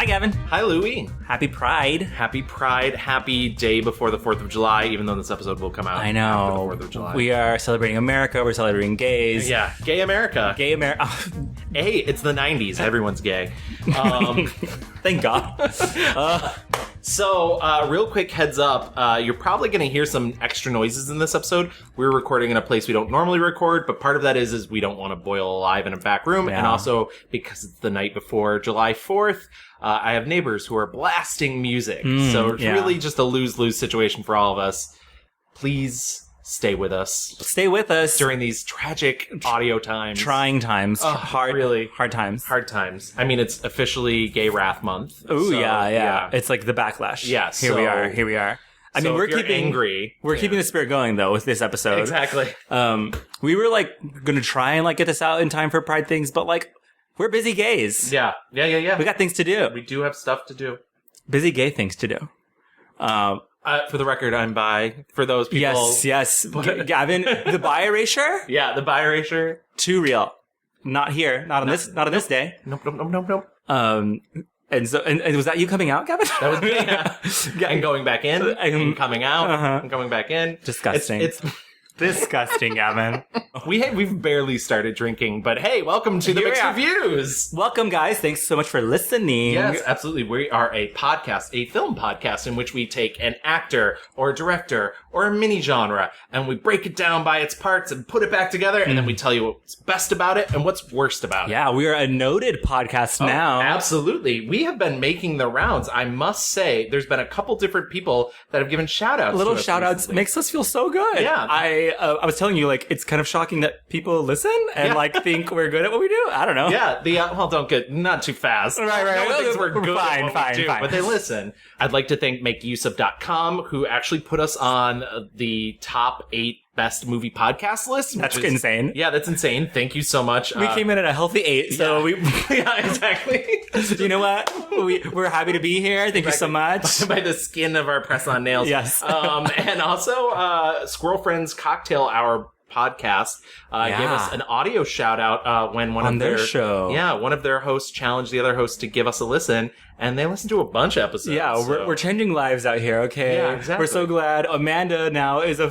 Hi, Gavin. Hi, Louie. Happy Pride. Happy Pride. Happy day before the 4th of July, even though this episode will come out I know. after the 4th of July. We are celebrating America. We're celebrating gays. Yeah, gay America. Gay America. Hey, it's the 90s. Everyone's gay. Thank God. So, real quick heads up, you're probably going to hear some extra noises in this episode. We're recording in a place we don't normally record, but part of that is we don't want to boil alive in a back room, and also because it's the night before July 4th, I have neighbors who are blasting music. So it's really just a lose-lose situation for all of us. Please stay with us. Stay with us. During these tragic audio times. Trying times. Hard times. Hard times. I mean, it's officially Gay Wrath Month. Ooh, so, yeah. It's like the backlash. Yeah, Here we are. I mean, we're keeping angry. We're keeping the spirit going though with this episode. Exactly. We were like gonna try and like get this out in time for Pride things, but like we're busy gays. Yeah. We got things to do. We do have stuff to do. Busy gay things to do. For the record, I'm bi. For those people. Yes. Gavin, the bi erasure? Yeah, the bi erasure. Too real. Not here. Not on this day. Nope. And so, and was that you coming out, Gavin? That was me. Yeah. And going back in, and coming out, and going back in. Disgusting. It's disgusting, Gavin. We've barely started drinking, but hey, welcome to the Mixed Reviews. Welcome, guys. Thanks so much for listening. Yes, absolutely. We are a podcast, a film podcast, in which we take an actor or a director or a mini genre and we break it down by its parts and put it back together, and then we tell you what's best about it and what's worst about it. Yeah, we are a noted podcast now. Absolutely. We have been making the rounds. I must say, there's been a couple different people that have given shout-outs. Little shout-outs makes us feel so good. Yeah. I was telling you, like, it's kind of shocking that people listen and, like, think we're good at what we do. I don't know. Yeah, don't get, not too fast. Right. No one thinks we're good fine, at what we do, fine. but they listen. I'd like to thank makeuseof.com, who actually put us on the top 8 best movie podcast list. That's insane. Yeah, that's insane. Thank you so much. We came in at a healthy 8, so we... Yeah, exactly. You know what? We're happy to be here. Thank you so much. By the skin of our press-on nails. Yes. And also, Squirrel Friends Cocktail Hour podcast gave us an audio shout out when one of their show. Yeah, one of their hosts challenged the other hosts to give us a listen, and they listened to a bunch of episodes. Yeah, we're changing lives out here. Okay, yeah, exactly. We're so glad. Amanda now is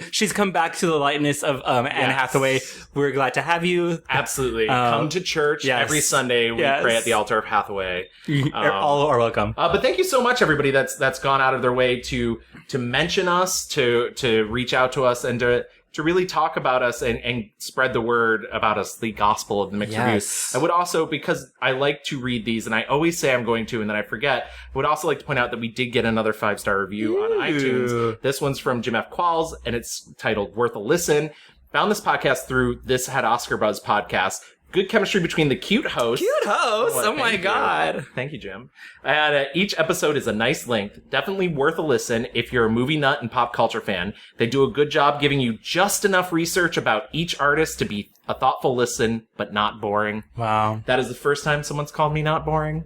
she's come back to the lightness of Anne Hathaway. We're glad to have you. Absolutely, come to church every Sunday. We pray at the altar of Hathaway. All are welcome. But thank you so much, everybody that's gone out of their way to mention us, to reach out to us, and to really talk about us and spread the word about us, the gospel of the Mixed Reviews. I would also, because I like to read these, and I always say I'm going to, and then I forget, I would also like to point out that we did get another 5-star review on iTunes. This one's from Jim F. Qualls, and it's titled Worth a Listen. Found this podcast through This Had Oscar Buzz podcast. Good chemistry between the cute hosts. Oh my God. Thank you, Jim. And each episode is a nice length. Definitely worth a listen if you're a movie nut and pop culture fan. They do a good job giving you just enough research about each artist to be a thoughtful listen, but not boring. Wow. That is the first time someone's called me not boring.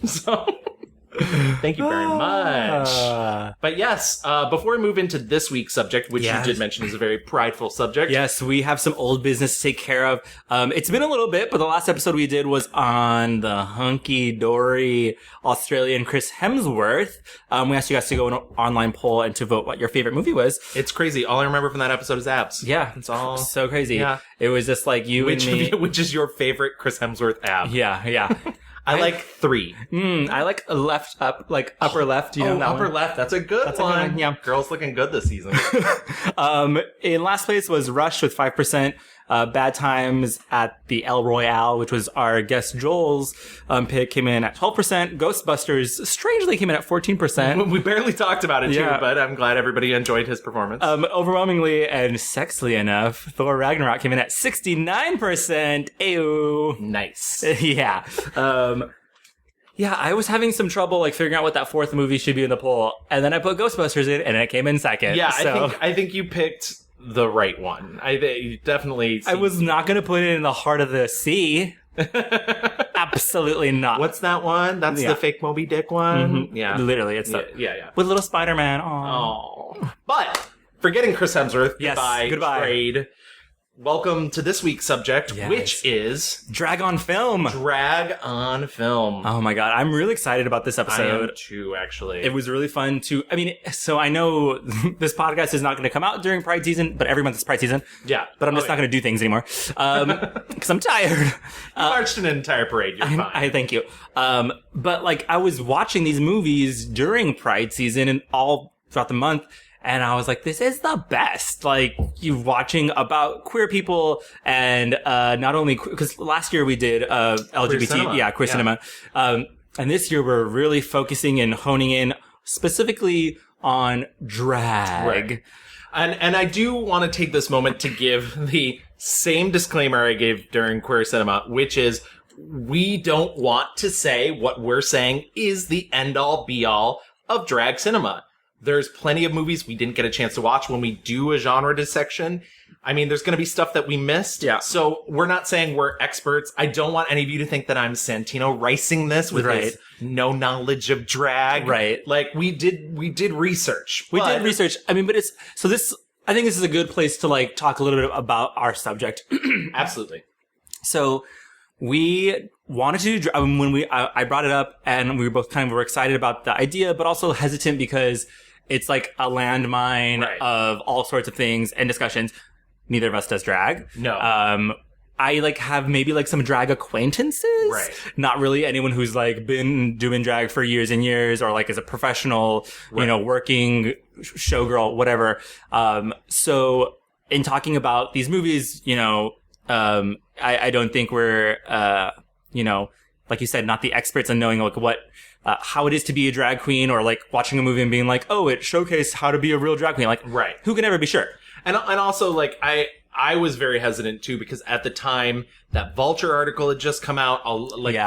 So... Thank you very much. But yes, before we move into this week's subject, which you did mention is a very prideful subject. Yes, we have some old business to take care of. It's been a little bit, but the last episode we did was on the hunky-dory Australian Chris Hemsworth. We asked you guys to go in an online poll and to vote what your favorite movie was. It's crazy. All I remember from that episode is abs. Yeah. It's all... So crazy. Yeah. It was just like you and me. Which is your favorite Chris Hemsworth ab? Yeah. I like 3. I like upper left. You know that upper one? left. That's a good one. A good one. Yeah. Girls looking good this season. In last place was Rush with 5%. Bad Times at the El Royale, which was our guest Joel's pick, came in at 12%. Ghostbusters strangely came in at 14%. We barely talked about it too, but I'm glad everybody enjoyed his performance. Overwhelmingly and sexily enough, Thor Ragnarok came in at 69%. Ew. Nice. Yeah. Yeah, I was having some trouble figuring out what that fourth movie should be in the poll, and then I put Ghostbusters in, and it came in second. Yeah, so. I think you picked the right one. I definitely. I was not going to put it in the heart of the sea. Absolutely not. What's that one? That's the fake Moby Dick one. Mm-hmm. Yeah, literally, it's yeah. With little Spider-Man. Oh, but forgetting Chris Hemsworth. Yes, goodbye. Trade. welcome to this week's subject, Yes. which is Drag on film. drag on film. Oh my god, I'm really excited about this I episode. am too, actually. It was really fun to, so I know this podcast is not going to come out during Pride season, but every month is Pride season. Yeah. But I'm just not going to do things anymore. Because I'm tired. You marched an entire parade. You're fine. I thank you. But like, I was watching these movies during Pride season and all throughout the month. And I was like, this is the best. Like, you watching about queer people and, not only, because last year we did, LGBT, cinema. queer cinema. And this year we're really focusing and honing in specifically on drag. Right. And I do want to take this moment to give the same disclaimer I gave during Queer Cinema, which is we don't want to say what we're saying is the end-all, be-all of drag cinema. There's plenty of movies we didn't get a chance to watch when we do a genre dissection. I mean, there's going to be stuff that we missed. Yeah. So we're not saying we're experts. I don't want any of you to think that I'm Santino ricing this with his no knowledge of drag. Right. Like, we did research. We did research. I think this is a good place to like talk a little bit about our subject. Absolutely. So we wanted to do, when I brought it up and we were both were excited about the idea, but also hesitant because it's like a landmine of all sorts of things and discussions. Neither of us does drag. No. I like have maybe like some drag acquaintances. Right. Not really anyone who's like been doing drag for years and years or like is a professional, working showgirl, whatever. So in talking about these movies, I don't think we're, like you said, not the experts in knowing like what, how it is to be a drag queen or like watching a movie and being like, oh, it showcased how to be a real drag queen. Like, who can ever be sure? And also like I was very hesitant too because at the time that Vulture article had just come out,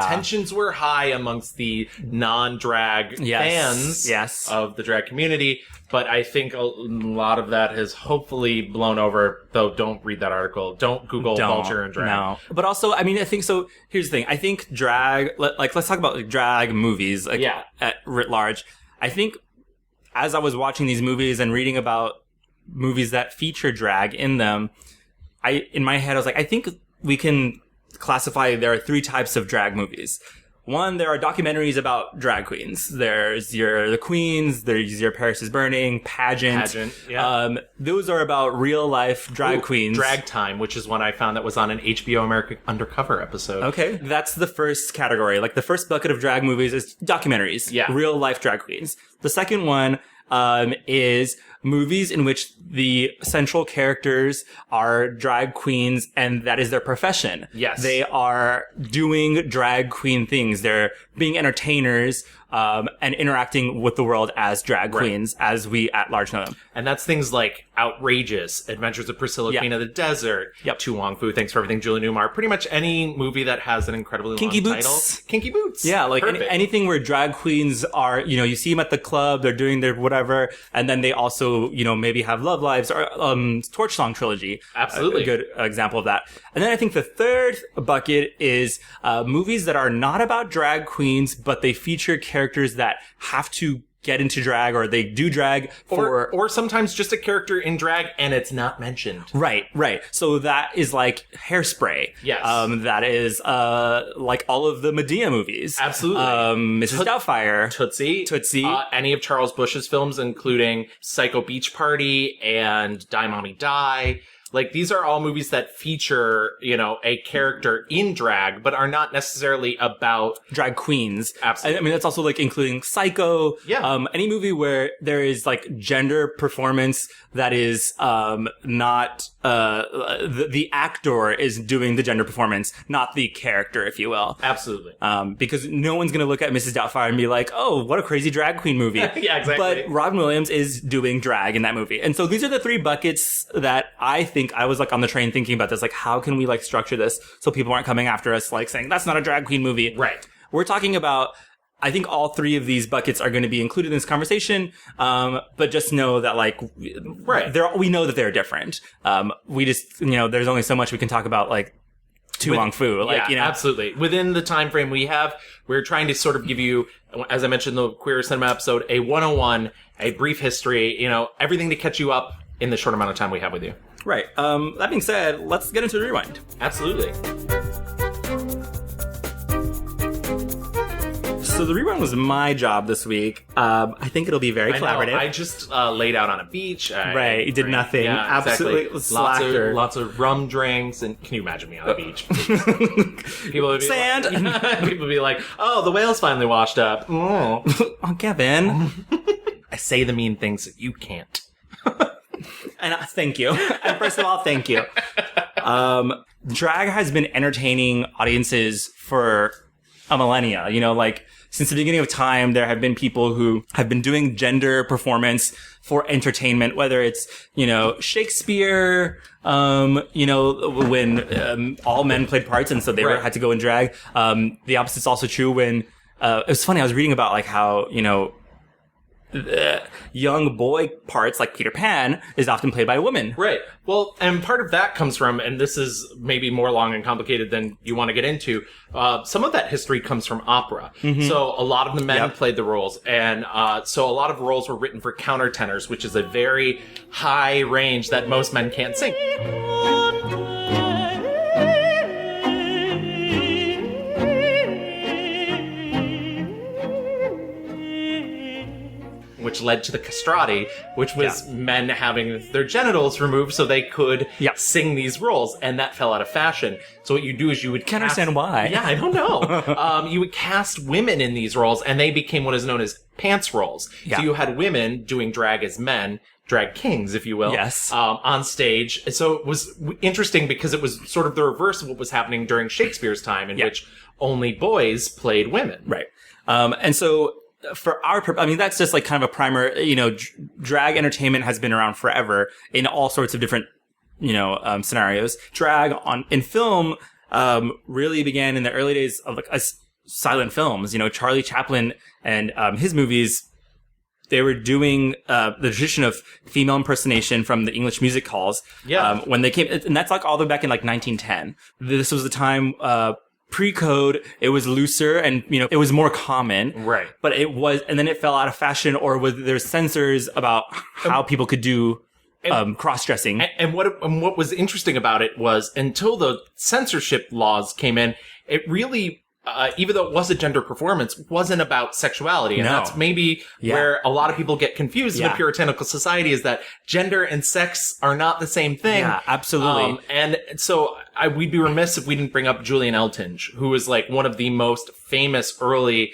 tensions were high amongst the non-drag fans of the drag community. But I think a lot of that has hopefully blown over, though don't read that article. Don't Google Vulture and drag. No. But also, I think so. Here's the thing. I think drag, let's talk about like, drag movies, at writ large. I think as I was watching these movies and reading about movies that feature drag in them, in my head, I was like, I think we can classify there are three types of drag movies. One, there are documentaries about drag queens. There's the Queens, there's your Paris is Burning, Pageant. Those are about real life drag queens. Drag Time, which is one I found that was on an HBO America Undercover episode. Okay. That's the first category. Like the first bucket of drag movies is documentaries. Yeah. Real life drag queens. The second one, is movies in which the central characters are drag queens and that is their profession. Yes. They are doing drag queen things. They're being entertainers, and interacting with the world as drag queens, as we at large know them. And that's things like Outrageous, Adventures of Priscilla, Queen of the Desert, To Wong Foo, Thanks for Everything, Julian Newmar. Pretty much any movie that has an incredibly Kinky long Boots. title. Kinky Boots. Yeah, like anything where drag queens are, you see them at the club, they're doing their whatever, and then they also, maybe have love lives or Torch Song Trilogy. Absolutely. A good example of that. And then I think the third bucket is movies that are not about drag queens, but they feature characters that have to get into drag or they do drag or sometimes just a character in drag and it's not mentioned. Right. So that is like Hairspray. Yes. That is like all of the Medea movies. Absolutely. Mrs. Doubtfire. Tootsie. Any of Charles Busch's films, including Psycho Beach Party and Die Mommy Die. Like, these are all movies that feature, a character in drag, but are not necessarily about drag queens. Absolutely. That's also like including Psycho. Yeah. Any movie where there is like gender performance that is, not, the actor is doing the gender performance, not the character, if you will. Absolutely. Because no one's going to look at Mrs. Doubtfire and be like, oh, what a crazy drag queen movie. Yeah, exactly. But Robin Williams is doing drag in that movie. And so these are the three buckets that I think I was like on the train thinking about this, like how can we like structure this so people aren't coming after us like saying that's not a drag queen movie. Right. We're talking about, I think all three of these buckets are going to be included in this conversation. But just know that like, we know that they're different. We just, there's only so much we can talk about like Wong Foo. Absolutely. Within the time frame we have, we're trying to sort of give you, as I mentioned in the Queer Cinema episode, a 101, a brief history, everything to catch you up in the short amount of time we have with you. Right. That being said, let's get into the rewind. Absolutely. So the rewind was my job this week. I think it'll be very collaborative. I just laid out on a beach. Right, you did nothing. Yeah, Absolutely exactly. Lots of rum drinks, and can you imagine me on the beach? People would be Sand. People would be like, "Oh, the whale's finally washed up." Oh, Gavin. I say the mean things that you can't. And thank you. And first of all, thank you. Drag has been entertaining audiences for a millennia. You know, like, since the beginning of time, there have been people who have been doing gender performance for entertainment, whether it's, you know, Shakespeare, you know, when all men played parts and so they had to go in drag. The opposite's also true when, it was funny, I was reading about like how, you know, young boy parts like Peter Pan is often played by a woman. Right. Well, and part of that comes from, and this is maybe more long and complicated than you want to get into, some of that history comes from opera. Mm-hmm. So a lot of the men played the roles, and so a lot of roles were written for countertenors, which is a very high range that most men can't sing. Which led to the castrati, which was men having their genitals removed so they could sing these roles, and that fell out of fashion. So what you do is you would Can't understand why. Yeah, I don't know. You would cast women in these roles, and they became what is known as pants roles. Yeah. So you had women doing drag as men, drag kings, if you will, on stage. So it was interesting because it was sort of the reverse of what was happening during Shakespeare's time, in which only boys played women. Right. And so for our purpose, I mean, that's just like kind of a primer, you know, drag entertainment has been around forever in all sorts of different, you know, scenarios. Drag in film, really began in the early days of like silent films. You know, Charlie Chaplin and, his movies, they were doing, the tradition of female impersonation from the English music halls. Yeah. When they came, and that's like all the way back in like 1910. This was the time, pre-code, it was looser and, you know, it was more common. Right. But it was, and then it fell out of fashion, or there's censors about how people could do cross-dressing. And what was interesting about it was, until the censorship laws came in, it really, even though it was a gender performance, wasn't about sexuality. And that's maybe where a lot of people get confused in a puritanical society, is that gender and sex are not the same thing. Yeah, absolutely. And so we'd be remiss if we didn't bring up Julian Eltinge, who was like one of the most famous early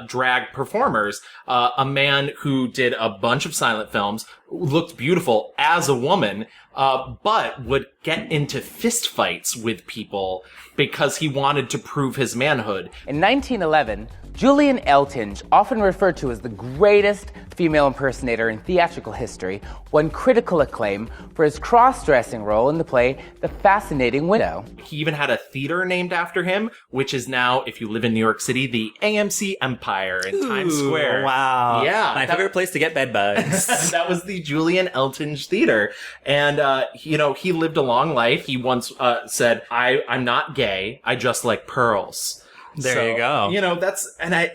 drag performers, a man who did a bunch of silent films, looked beautiful as a woman, but would get into fistfights with people because he wanted to prove his manhood. In 1911, Julian Eltinge, often referred to as the greatest female impersonator in theatrical history, won critical acclaim for his cross-dressing role in the play The Fascinating Widow. He even had a theater named after him, which is now, if you live in New York City, the AMC Empire in Times Square. Wow. Yeah. My favorite place to get bed bugs. That was the Julian Eltinge Theater. And, you know, he lived a long life. He once said, I'm not gay, I just like pearls. There you go. You know,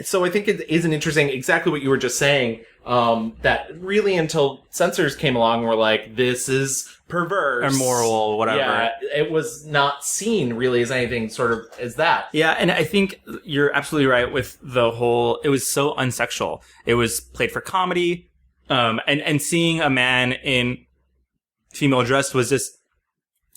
so I think it is an interesting, exactly what you were just saying, that really until censors came along and were like, this is perverse. Immoral, whatever. Yeah, it was not seen really as anything sort of as that. Yeah, and I think you're absolutely right with the whole, it was so unsexual. It was played for comedy, and seeing a man in female dress was just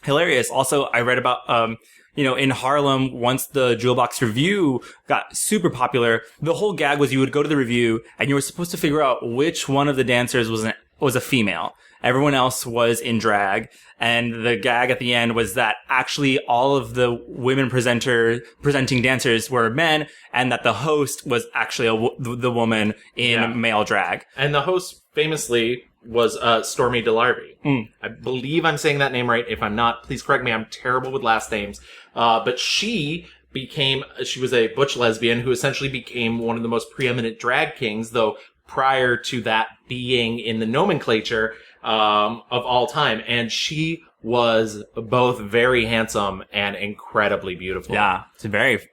hilarious. Also, I read about, you know, in Harlem, once the Jewel Box Review got super popular, the whole gag was you would go to the review and you were supposed to figure out which one of the dancers was a female. Everyone else was in drag. And the gag at the end was that actually all of the women presenting dancers were men, and that the host was actually the woman in male drag. And the host famously was Stormy DeLarby. I believe I'm saying that name right. If I'm not, please correct me. I'm terrible with last names. But she was a butch lesbian who essentially became one of the most preeminent drag kings, though prior to that being in the nomenclature of all time. And she was both very handsome and incredibly beautiful. Yeah, it's very,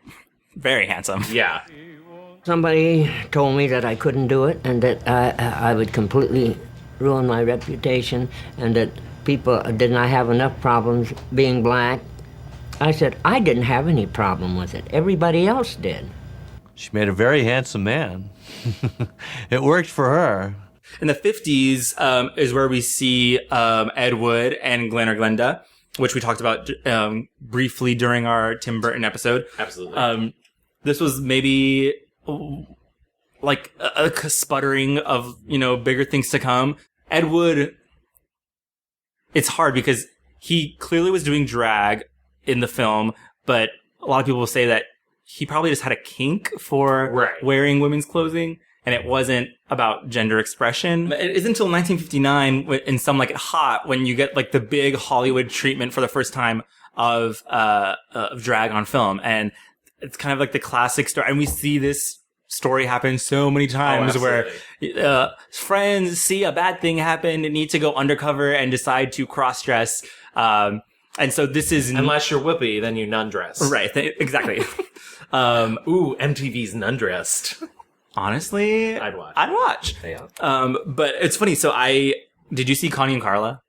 very handsome. Yeah. Somebody told me that I couldn't do it and that I would completely ruin my reputation, and that people, didn't I have enough problems being black? I said, I didn't have any problem with it. Everybody else did. She made a very handsome man. It worked for her. In the 50s is where we see Ed Wood and Glenn or Glenda, which we talked about briefly during our Tim Burton episode. Absolutely. This was maybe like a sputtering of, bigger things to come. Ed Wood, it's hard because he clearly was doing drag in the film, but a lot of people will say that he probably just had a kink for wearing women's clothing, and it wasn't about gender expression. It isn't until 1959 in Some Like It Hot when you get like the big Hollywood treatment for the first time of drag on film, and it's kind of like the classic story. And we see this story happen so many times where friends see a bad thing happen and need to go undercover and decide to cross-dress. And so this is... Unless you're Whoopi, then you nun-dress. Right, exactly. Ooh, MTV's nun-dressed. Honestly, I'd watch. Yeah. But it's funny. So did you see Connie and Carla?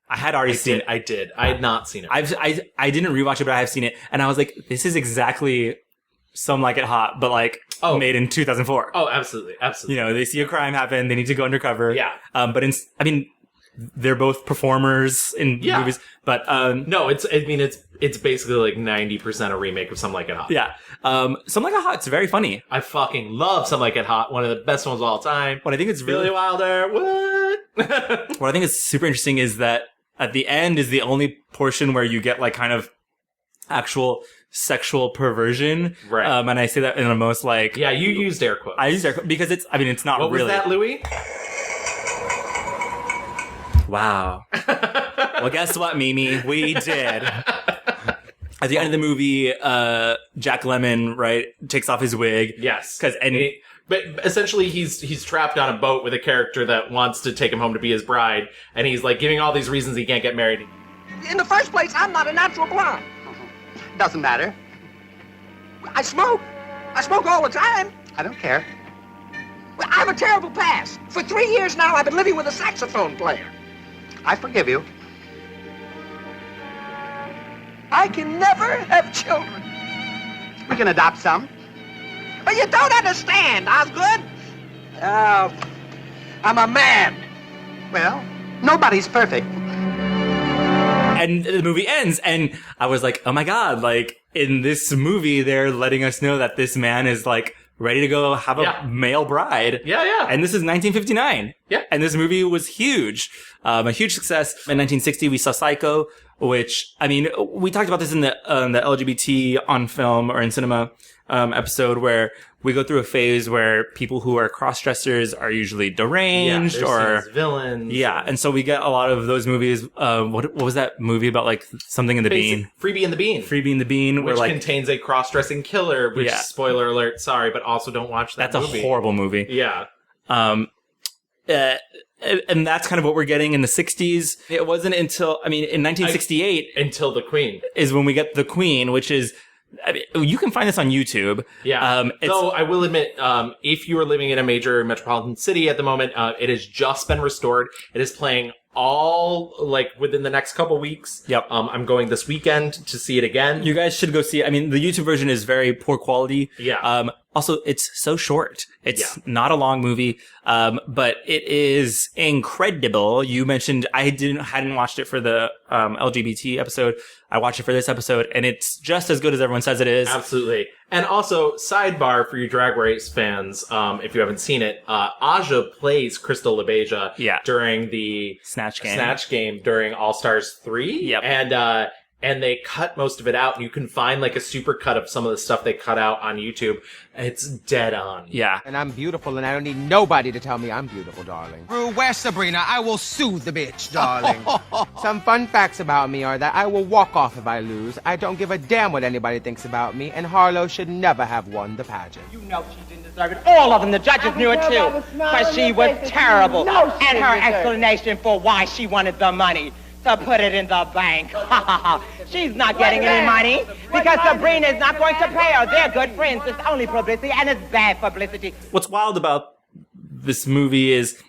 I had already seen it. I did. I had not seen it. I didn't rewatch it, but I have seen it. And I was like, this is exactly Some Like It Hot, but like made in 2004. Oh, absolutely. Absolutely. They see a crime happen. They need to go undercover. Yeah. But they're both performers in movies, but no, it's basically like 90% a remake of Some Like It Hot. Yeah. Some Like It Hot's very funny. I fucking love Some Like It Hot, one of the best ones of all time. What I think is Billy Wilder, what? What I think is super interesting is that at the end is the only portion where you get like kind of actual sexual perversion. Right. And I say that in the most like... Yeah, you used air quotes. I used air quotes because it's not what really... was that, Louie? Wow. Well, guess what, Mimi? We did. At the end of the movie, Jack Lemmon, right, takes off his wig. Yes. But essentially, he's trapped on a boat with a character that wants to take him home to be his bride, and he's like giving all these reasons he can't get married. In the first place, I'm not a natural blonde. Doesn't matter. I smoke. I smoke all the time. I don't care. Well, I have a terrible past. For 3 years now, I've been living with a saxophone player. I forgive you. I can never have children. We can adopt some. But you don't understand, Osgood. I'm a man. Well, nobody's perfect. And the movie ends, and I was like, oh my god, like, in this movie, they're letting us know that this man is, like, ready to go have a male bride. Yeah, yeah. And this is 1959. Yeah. And this movie was huge. A huge success. In 1960, we saw Psycho, which, we talked about this in the LGBT on film or in cinema episode where we go through a phase where people who are cross-dressers are usually deranged or villains. Yeah, and so we get a lot of those movies. What was that movie about, like something in the Bean? Freebie and the Bean. Freebie and the Bean, which contains a cross-dressing killer. Which spoiler alert, sorry, but also don't watch that. That's a horrible movie. Yeah. And that's kind of what we're getting in the 60s. It wasn't until in 1968 until The Queen is when we get The Queen, which is. You can find this on YouTube. Yeah. Though I will admit, if you are living in a major metropolitan city at the moment, it has just been restored. It is playing all within the next couple weeks. Yep. I'm going this weekend to see it again. You guys should go see it. The YouTube version is very poor quality. Yeah. Also, it's so short. It's not a long movie. But it is incredible. You mentioned I hadn't watched it for the LGBT episode. I watched it for this episode, and it's just as good as everyone says it is. Absolutely. And also, sidebar for you Drag Race fans, if you haven't seen it, Aja plays Crystal LaBeija during the Snatch Game during All Stars 3. Yep. And they cut most of it out, and you can find a super cut of some of the stuff they cut out on YouTube. It's dead on. Yeah. And I'm beautiful, and I don't need nobody to tell me I'm beautiful, darling. Rue, where's Sabrina? I will soothe the bitch, darling. Some fun facts about me are that I will walk off if I lose. I don't give a damn what anybody thinks about me, and Harlow should never have won the pageant. You know she didn't deserve it. All of them, the judges knew it too. But she was terrible. And her explanation for why she wanted the money. To put it in the bank. She's not getting any money because Sabrina is not going to pay her. They're good friends. It's only publicity, and it's bad publicity. What's wild about this movie is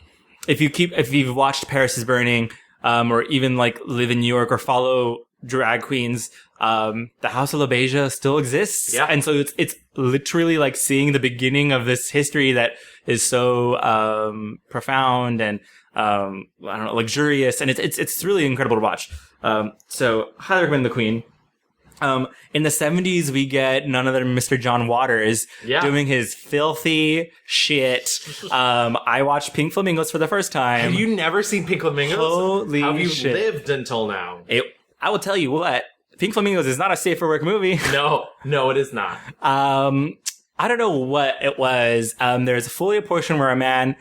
if you've watched Paris is Burning, or even like live in New York or follow drag queens, the House of LaBeija still exists. Yeah. And so it's literally like seeing the beginning of this history that is so, profound and, I don't know, luxurious. And it's really incredible to watch. So highly recommend The Queen. In the 70s, we get none other than Mr. John Waters doing his filthy shit. I watched Pink Flamingos for the first time. Have you never seen Pink Flamingos? Holy How have you shit. lived until now? I will tell you what, Pink Flamingos is not a safe for work movie. No, it is not. I don't know what it was. There's fully a portion where a man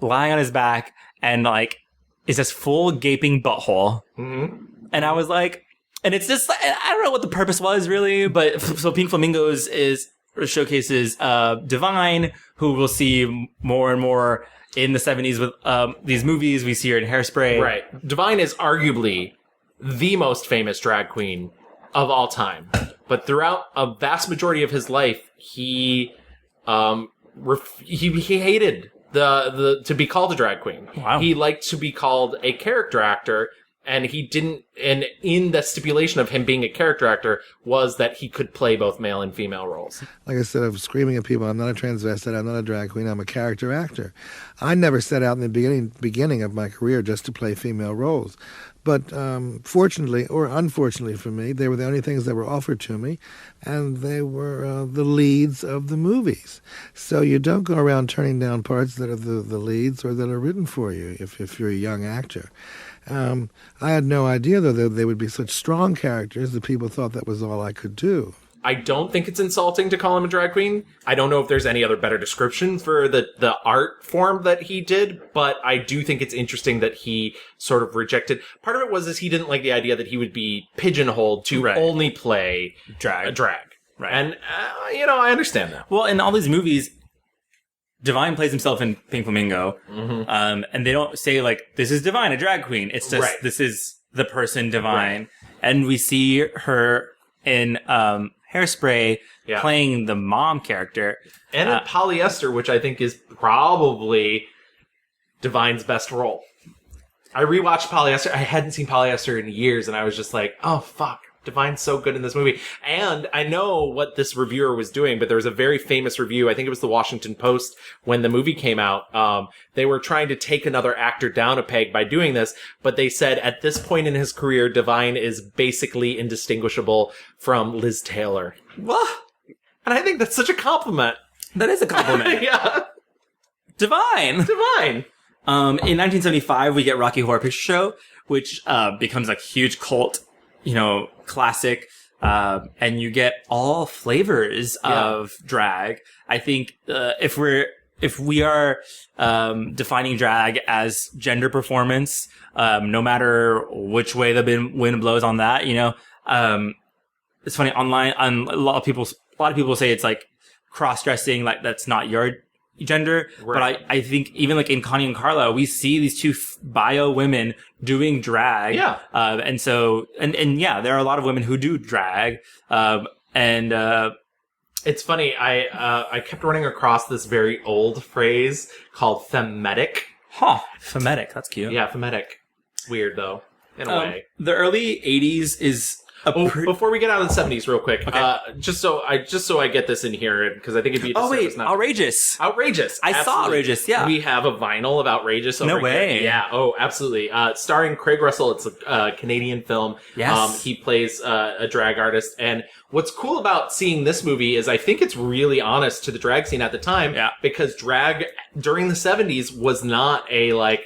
lying on his back and like is this full gaping butthole. Mm-hmm. And I was like, and it's just, I don't know what the purpose was really, but so Pink Flamingos showcases Divine, who we'll see more and more in the 70s with these movies. We see her in Hairspray. Right. Divine is arguably the most famous drag queen of all time. But throughout a vast majority of his life, he hated the to be called a drag queen. Wow. He liked to be called a character actor. And he didn't, and in the stipulation of him being a character actor was that he could play both male and female roles. Like I said, I'm screaming at people, I'm not a transvestite, I'm not a drag queen, I'm a character actor. I never set out in the beginning of my career just to play female roles. But fortunately or unfortunately for me, they were the only things that were offered to me, and they were the leads of the movies. So you don't go around turning down parts that are the leads or that are written for you if you're a young actor. I had no idea, though, that they would be such strong characters that people thought that was all I could do. I don't think it's insulting to call him a drag queen. I don't know if there's any other better description for the art form that he did, but I do think it's interesting that he sort of rejected. Part of it was he didn't like the idea that he would be pigeonholed to only play drag. Right. And, I understand that. Well, in all these movies, Divine plays himself in Pink Flamingo, and they don't say, like, this is Divine, a drag queen. It's just, this is the person Divine. Right. And we see her in Hairspray playing the mom character. And in Polyester, which I think is probably Divine's best role. I rewatched Polyester. I hadn't seen Polyester in years, and I was just like, oh, fuck. Divine's so good in this movie. And I know what this reviewer was doing, but there was a very famous review. I think it was the Washington Post when the movie came out. They were trying to take another actor down a peg by doing this, but they said at this point in his career, Divine is basically indistinguishable from Liz Taylor. What? And I think that's such a compliment. That is a compliment. Yeah. Divine. In 1975, we get Rocky Horror Picture Show, which becomes a huge cult, classic, and you get all flavors of drag. I think if we are defining drag as gender performance, no matter which way the wind blows on that, it's funny online. A lot of people say it's like cross-dressing, like that's not your gender, right. But I think even like in Connie and Carla, we see these two bio women doing drag. Yeah. And so, and yeah, there are a lot of women who do drag. It's funny. I kept running across this very old phrase called femetic. Huh. Femetic. That's cute. Yeah. Femetic. Weird though, in a way. The early 80s is before we get out of the 70s real quick, okay. just so I get this in here, because I think it'd be Outrageous. I saw Outrageous, yeah. We have a vinyl of Outrageous over No way. here. Yeah, oh, absolutely. Starring Craig Russell. It's a Canadian film. Yes. He plays a drag artist, and what's cool about seeing this movie is I think it's really honest to the drag scene at the time, because drag during the 70s was not a,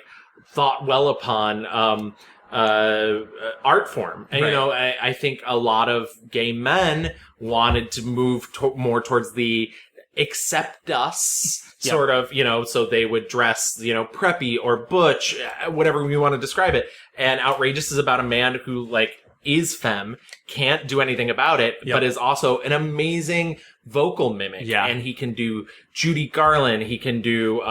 thought well upon, art form. And, right. I think a lot of gay men wanted to move more towards the accept us sort of, so they would dress, preppy or butch, whatever we want to describe it. And Outrageous is about a man who, is femme, can't do anything about it, but is also an amazing vocal mimic. Yeah. And he can do Judy Garland. He can do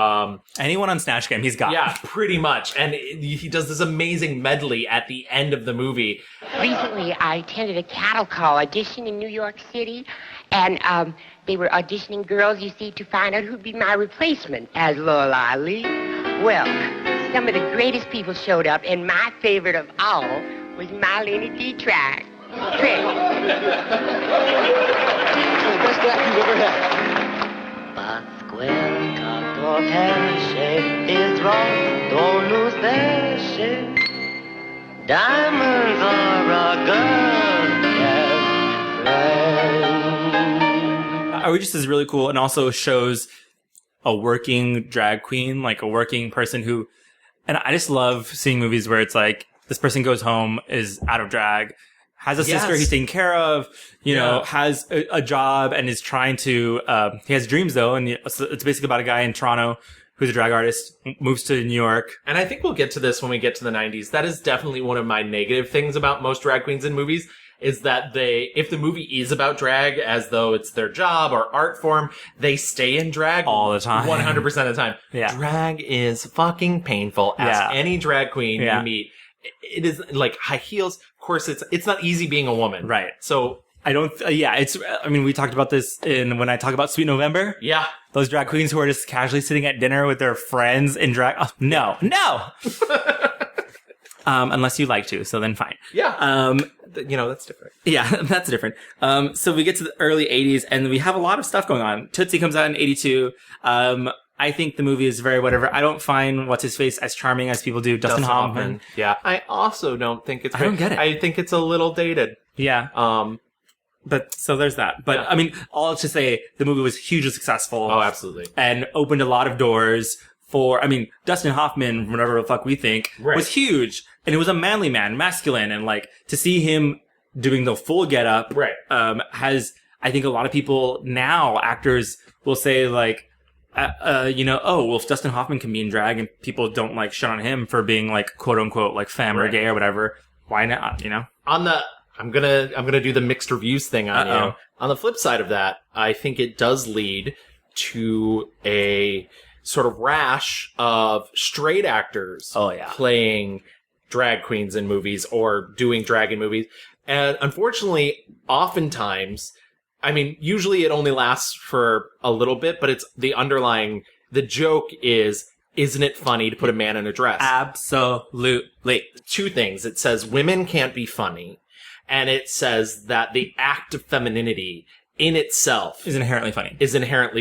anyone on Snatch Game. He's got. Yeah, pretty much. And he does this amazing medley at the end of the movie. Recently, I attended a cattle call audition in New York City, and they were auditioning girls, to find out who'd be my replacement as Lorelei Lee. Well, some of the greatest people showed up, and my favorite of all was Marlene Dietrich. Best act you've ever had. Pascual cut off handshake is wrong. Don't lose their shit. Diamonds are a girl's best friend. Outrageous is really cool and also shows a working drag queen, like a working person who, and I just love seeing movies where it's like this person goes home, is out of drag, has a sister he's taking care of, you know, has a job and is trying to, he has dreams though. And it's basically about a guy in Toronto who's a drag artist, moves to New York. And I think we'll get to this when we get to the 90s. That is definitely one of my negative things about most drag queens in movies, is that if the movie is about drag as though it's their job or art form, they stay in drag all the time. 100% of the time. Yeah. Drag is fucking painful. Ask any drag queen you meet. It is like high heels. Of course, it's not easy being a woman. Right. So I don't, I mean, we talked about this when I talk about Sweet November. Yeah. Those drag queens who are just casually sitting at dinner with their friends in drag. Oh, no. Unless you like to, so then fine. Yeah. That's different. Yeah, that's different. So we get to the early 80s and we have a lot of stuff going on. Tootsie comes out in 82. I think the movie is very whatever. I don't find what's-his-face as charming as people do. Dustin Hoffman. Yeah. I also don't think it's I don't get it. I think it's a little dated. Yeah. But so there's that. But I mean, all to say, the movie was hugely successful. Oh, absolutely. And opened a lot of doors for, I mean, Dustin Hoffman, whatever the fuck we think, was huge. And it was a manly man, masculine. And like, to see him doing the full getup, has, I think a lot of people now, actors will say like, if Dustin Hoffman can be in drag and people don't like shit on him for being like quote unquote like femme or gay or whatever, why not? You know? I'm gonna do the mixed reviews thing on you. On the flip side of that, I think it does lead to a sort of rash of straight actors playing drag queens in movies or doing drag in movies. And unfortunately, oftentimes, I mean, usually it only lasts for a little bit, but it's the joke is, isn't it funny to put a man in a dress? Absolutely. Two things. It says women can't be funny, and it says that the act of femininity in itself is inherently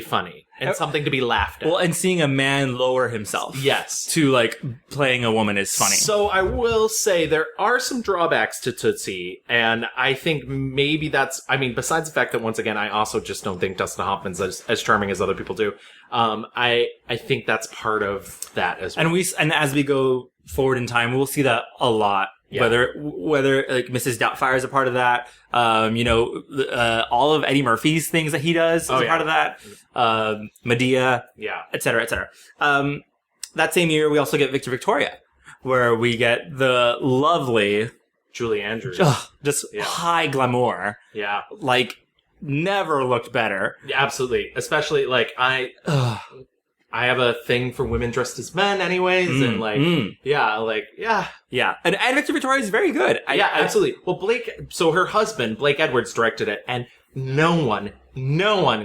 funny. And something to be laughed at. Well, and seeing a man lower himself. Yes. To like playing a woman is funny. So I will say there are some drawbacks to Tootsie, and I think maybe besides the fact that once again, I also just don't think Dustin Hoffman's as charming as other people do. I think that's part of that as well. And as we go forward in time, we'll see that a lot. Yeah. Whether like Mrs. Doubtfire is a part of that, all of Eddie Murphy's things that he does is a part of that, Medea, et cetera, et cetera. That same year, we also get Victor Victoria, where we get the lovely Julie Andrews, high glamour, like never looked better. Yeah, absolutely, especially like I have a thing for women dressed as men anyways, and And Victor Victoria is very good. Absolutely. Well, her husband, Blake Edwards, directed it, and no one,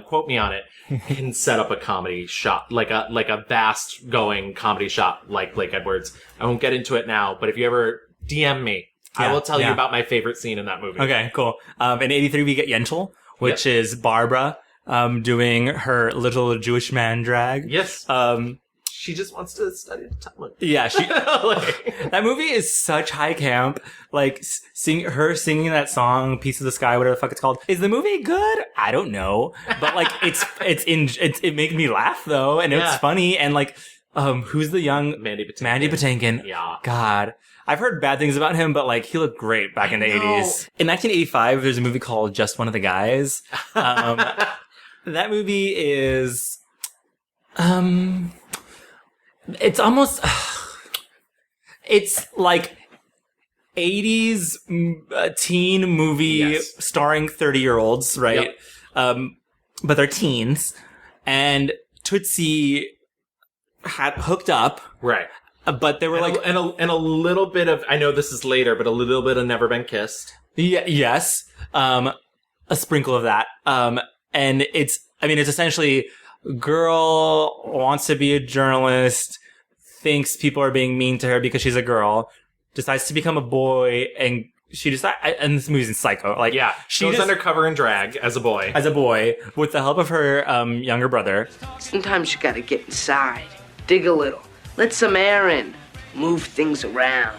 quote me on it, can set up a comedy shot, like a vast going comedy shot like Blake Edwards. I won't get into it now, but if you ever DM me, I will tell you about my favorite scene in that movie. Okay, cool. In 83, we get Yentl, which is Barbara, doing her little Jewish man drag. Yes. She just wants to study the Talmud. Yeah, that movie is such high camp. Like, singing that song, Piece of the Sky, whatever the fuck it's called. Is the movie good? I don't know. But like, it made me laugh though, and it's funny, and like, who's the young Mandy Patinkin? Yeah. God. I've heard bad things about him, but like, he looked great back in the 80s. In 1985, there's a movie called Just One of the Guys. That movie is, it's almost, it's like 80s teen movie starring 30-year-olds, right? Yep. But they're teens. And Tootsie had hooked up. Right. But they were and a little bit of, I know this is later, but a little bit of Never Been Kissed. Yeah, yes. A sprinkle of that. And it's essentially girl wants to be a journalist, thinks people are being mean to her because she's a girl, decides to become a boy, and she decides, and this movie's in Psycho. Like, Yeah, she goes undercover in drag as a boy. With the help of her younger brother. Sometimes you gotta get inside, dig a little, let some air in, move things around.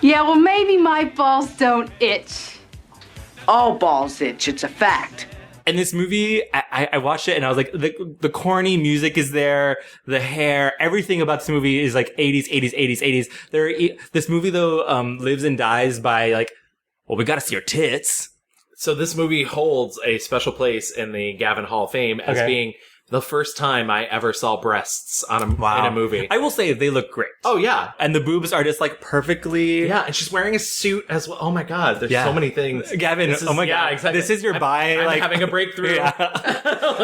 Yeah, well, maybe my balls don't itch. All balls itch, it's a fact. And this movie, I watched it and I was like, the corny music is there, the hair, everything about this movie is like 80s, 80s, 80s, 80s. This movie though, lives and dies by like, well, we gotta see her tits. So this movie holds a special place in the Gavin Hall of Fame as being the first time I ever saw breasts in a movie. I will say they look great. Oh, yeah. And the boobs are just like perfectly... Yeah, and she's wearing a suit as well. Oh my god, there's so many things. Gavin, oh my god. Exactly. This is your I'm having a breakthrough.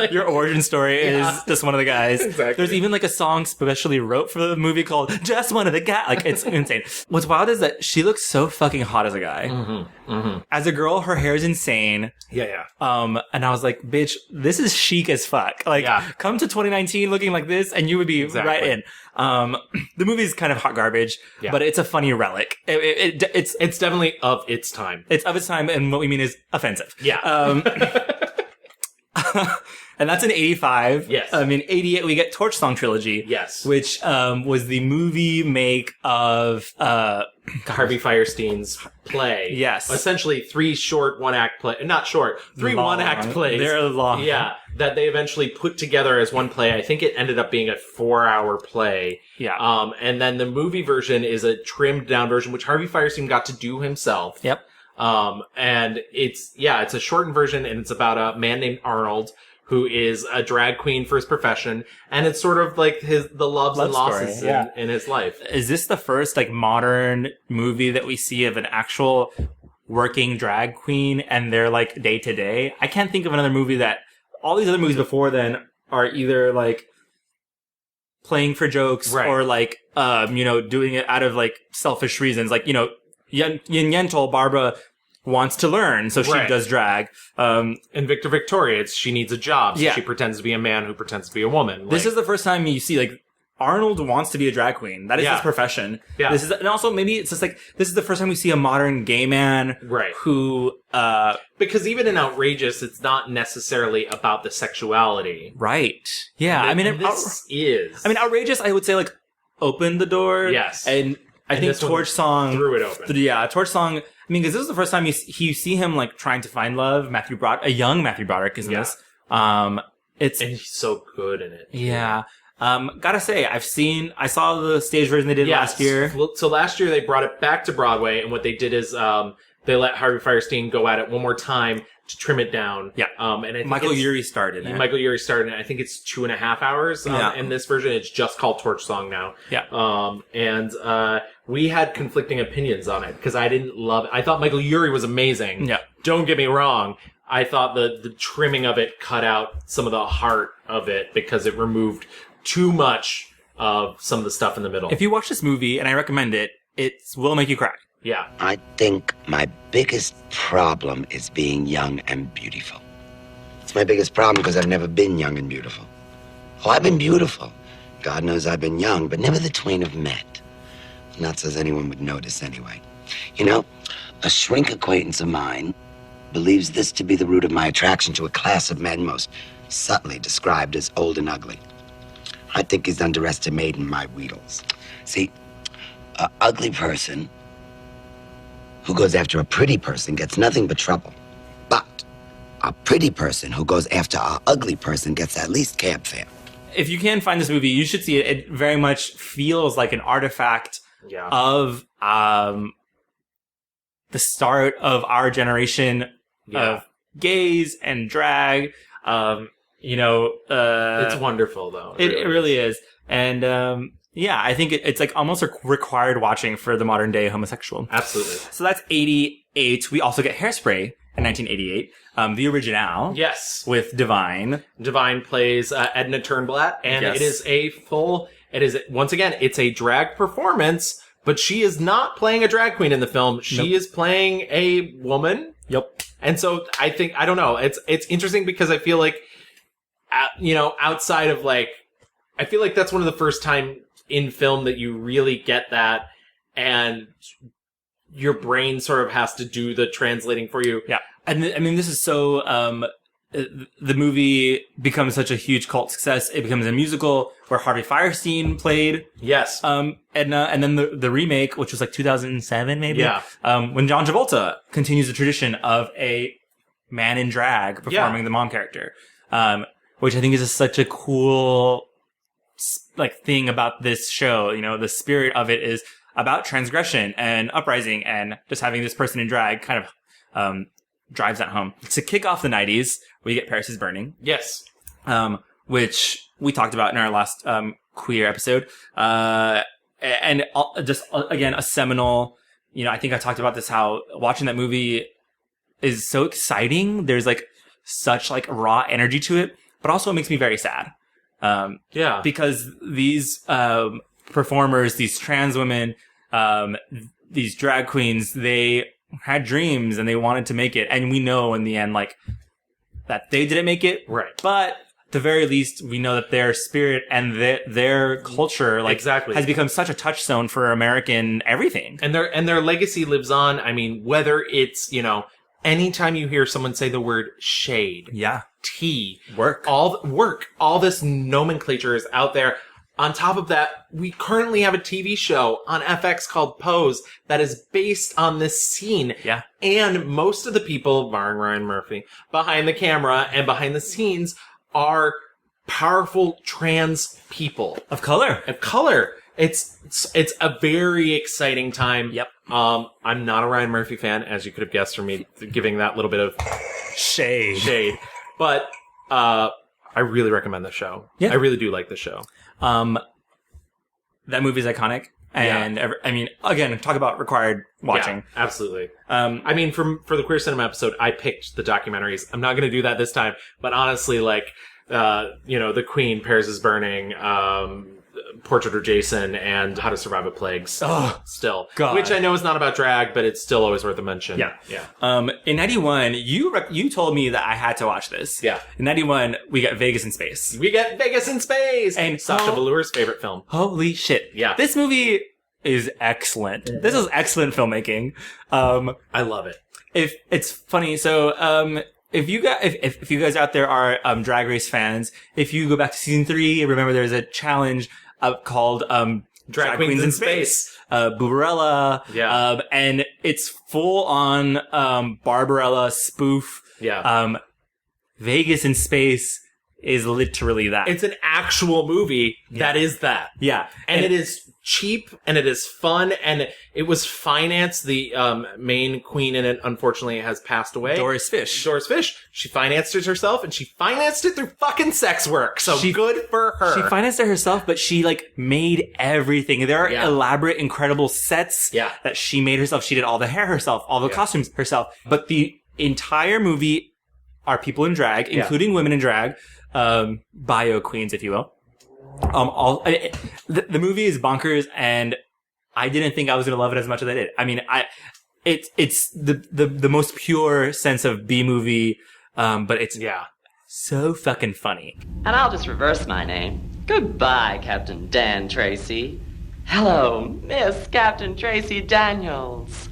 Your origin story is just one of the guys. Exactly. There's even like a song specially wrote for the movie called Just One of the Guys. Like, it's insane. What's wild is that she looks so fucking hot as a guy. Mm-hmm. Mm-hmm. As a girl, her hair is insane. Yeah. And I was like, bitch, this is chic as fuck. Like, come to 2019 looking like this, and you would be right in. The movie's kind of hot garbage, but it's a funny relic. It's definitely of its time. It's of its time, and what we mean is offensive. Yeah. And that's in 85. Yes. In 88, we get Torch Song Trilogy. Yes. Which was the movie make of Harvey Fierstein's play. Yes. Essentially 3 short one-act play. Not short. 3 one-act plays. They're long. Yeah. That they eventually put together as one play. I think it ended up being a 4-hour play. Yeah. And then the movie version is a trimmed down version, which Harvey Fierstein got to do himself. Yep. And it's a shortened version, and it's about a man named Arnold, who is a drag queen for his profession, and it's sort of like the loves and losses in his life. Is this the first like modern movie that we see of an actual working drag queen and they're like day to day? I can't think of another movie that all these other movies before then are either like playing for jokes or like doing it out of like selfish reasons. Like, Yin Yentl, Barbara wants to learn, so she does drag. And Victor Victoria, she needs a job, so she pretends to be a man who pretends to be a woman. This is the first time you see, like, Arnold wants to be a drag queen. That is his profession. Yeah. And also maybe it's just like, this is the first time we see a modern gay man who, because even in Outrageous, it's not necessarily about the sexuality. Right. Yeah. Outrageous, I would say, like, opened the door. Yes. And I think Torch Song threw it open. Yeah, Torch Song. Because this is the first time you see him like trying to find love. A young Matthew Broderick is in this. And he's so good in it. Yeah. Gotta say, I saw the stage version they did last year. So last year they brought it back to Broadway, and what they did is they let Harvey Fierstein go at it one more time to trim it down. Yeah. And I think Michael Urie started it. Michael Urie started it. I think it's 2.5 hours. In this version, it's just called Torch Song now. Yeah. We had conflicting opinions on it because I didn't love it. I thought Michael Urie was amazing. Yeah. Don't get me wrong. I thought the trimming of it cut out some of the heart of it because it removed too much of some of the stuff in the middle. If you watch this movie, and I recommend it, it will make you cry. Yeah. I think my biggest problem is being young and beautiful. It's my biggest problem because I've never been young and beautiful. Oh, I've been beautiful. God knows I've been young, but never the twain have met. Not so as anyone would notice anyway. A shrink acquaintance of mine believes this to be the root of my attraction to a class of men most subtly described as old and ugly. I think he's underestimating my wheedles. See, an ugly person who goes after a pretty person gets nothing but trouble. But a pretty person who goes after an ugly person gets at least cab fare. If you can find this movie, you should see it. It very much feels like an artifact of the start of our generation of gays and drag. It's wonderful though. It really is. And I think it's like almost a required watching for the modern day homosexual. Absolutely. So that's 88. We also get Hairspray in 1988. The original. Yes. With Divine. Divine plays Edna Turnblatt, and it is once again, it's a drag performance, but she is not playing a drag queen in the film. She is playing a woman. Yep. And so I don't know. It's interesting because I feel like, outside of like, I feel like that's one of the first time in film that you really get that, and your brain sort of has to do the translating for you. Yeah. And I mean, this is so, the movie becomes such a huge cult success. It becomes a musical where Harvey Fierstein played. Yes. And then the remake, which was like 2007 maybe. Yeah. When John Travolta continues the tradition of a man in drag performing the mom character. Which I think is such a cool, like, thing about this show. You know, the spirit of it is about transgression and uprising, and just having this person in drag kind of, drives that home. To kick off the 90s, we get Paris is Burning. Yes. Which we talked about in our last, queer episode. And just, again, a seminal, you know, I think I talked about this, how watching that movie is so exciting. There's like such like raw energy to it, but also it makes me very sad. Because these, performers, these trans women, these drag queens, they had dreams and they wanted to make it. And we know in the end, like, that they didn't make it. Right. But at the very least, we know that their spirit and their culture, like, has become such a touchstone for American everything. And their legacy lives on. I mean, whether it's, you know, anytime you hear someone say the word shade. Yeah. Tea. Work. All this nomenclature is out there. On top of that, we currently have a TV show on FX called Pose that is based on this scene. Yeah. And most of the people, barring Ryan Murphy, behind the camera and behind the scenes are powerful trans people. Of color. It's a very exciting time. Yep. I'm not a Ryan Murphy fan, as you could have guessed from me giving that little bit of shade. But, I really recommend the show. Yeah. I really do like the show. That movie's iconic. And I mean, again, talk about required watching. Yeah, absolutely. I mean, for the Queer Cinema episode, I picked the documentaries. I'm not going to do that this time, but honestly, like, you know, The Queen, Paris is Burning, Portrait of Jason, and How to Survive a Plague. Still. God. Which I know is not about drag, but it's still always worth a mention. Yeah. In 91, you told me that I had to watch this. Yeah. In 91, we got Vegas in Space. And Sasha Velour's favorite film. Holy shit. Yeah. This movie is excellent. This is excellent filmmaking. I love it. If it's funny, so, if you guys out there are, Drag Race fans, if you go back to season 3, remember there's a challenge, called, Drag Queens in Space. Barbarella. Yeah. And it's full on, Barbarella spoof. Yeah. Vegas in Space is literally that. It's an actual movie that is that. Yeah. And it is cheap, and it is fun, and it was financed. The main queen in it, unfortunately, has passed away. Doris Fish. She financed it herself, and she financed it through fucking sex work. So good for her. She financed it herself, but she, like, made everything. There are elaborate, incredible sets that she made herself. She did all the hair herself, all the costumes herself. But the entire movie are people in drag, including women in drag, bio queens, if you will. The movie is bonkers, and I didn't think I was gonna love it as much as I did. I mean, it's the most pure sense of B movie, but it's so fucking funny. And I'll just reverse my name. Goodbye, Captain Dan Tracy. Hello, Miss Captain Tracy Daniels.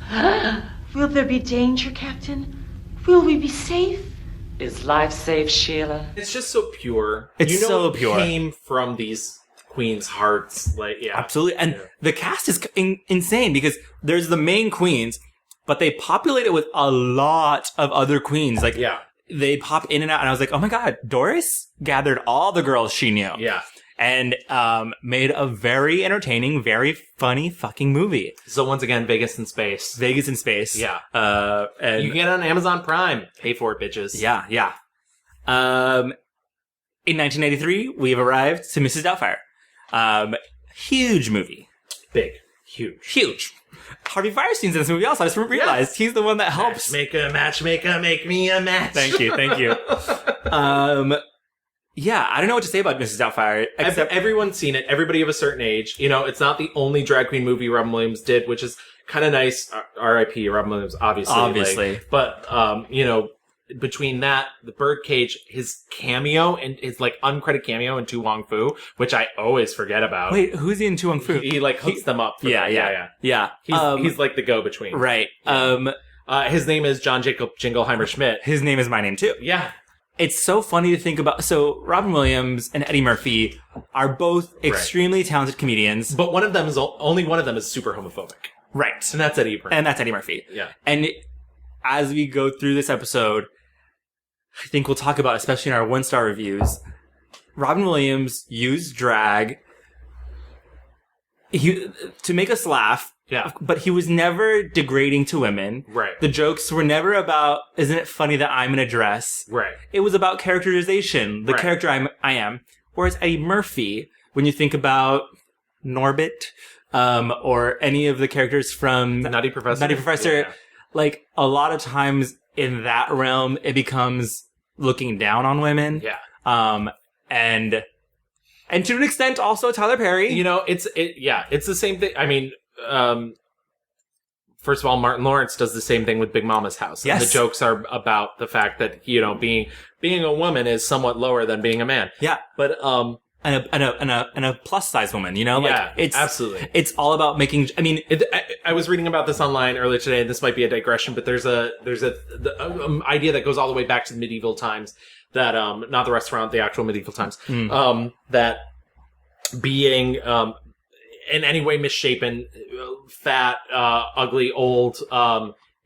Will there be danger, Captain? Will we be safe? Is life safe, Sheila? It's just so pure. It's so pure. It came from these queens' hearts. Like, Absolutely. And the cast is insane, because there's the main queens, but they populate it with a lot of other queens. Like, they pop in and out, and I was like, oh my god, Doris gathered all the girls she knew. Yeah. And made a very entertaining, very funny fucking movie. So once again, Vegas in Space. Vegas in Space. Yeah. And you can get it on Amazon Prime. Pay for it, bitches. Yeah, yeah. In 1983, we've arrived to Mrs. Doubtfire. Huge movie. Big. Huge. Harvey Firestein's in this movie also. I just realized he's the one that helps. Matchmaker, make me a match. Thank you. Yeah, I don't know what to say about Mrs. Doubtfire, except everyone's seen it. Everybody of a certain age. You know, it's not the only drag queen movie Robin Williams did, which is kind of nice. R.I.P. Robin Williams, obviously. Obviously. But, you know, between that, the birdcage, his cameo, and his, like, uncredited cameo in To Wong Foo, which I always forget about. Wait, who's he in To Wong Foo? He like, hooks them up. Yeah. He's like the go-between. Right. His name is John Jacob Jingleheimer Schmidt. His name is my name, too. Yeah. It's so funny to think about. So, Robin Williams and Eddie Murphy are both extremely talented comedians. But only one of them is super homophobic. Right. And that's Eddie Murphy. Yeah. And as we go through this episode, I think we'll talk about, especially in our 1-star reviews, Robin Williams used drag to make us laugh. Yeah. But he was never degrading to women. Right. The jokes were never about, isn't it funny that I'm in a dress? Right. It was about characterization, the character I am. Whereas Eddie Murphy, when you think about Norbit, or any of the characters from Nutty Professor, like, a lot of times in that realm, it becomes looking down on women. Yeah. And to an extent, also Tyler Perry. You know, it's the same thing. I mean, first of all, Martin Lawrence does the same thing with Big Mama's House. Yes. And the jokes are about the fact that, you know, being a woman is somewhat lower than being a man. Yeah. But, and a plus size woman, you know? Yeah, it's absolutely. It's all about making, I mean, I was reading about this online earlier today, and this might be a digression, but there's a idea that goes all the way back to the medieval times that, not the restaurant, the actual medieval times, that being, in any way misshapen, fat, ugly, old,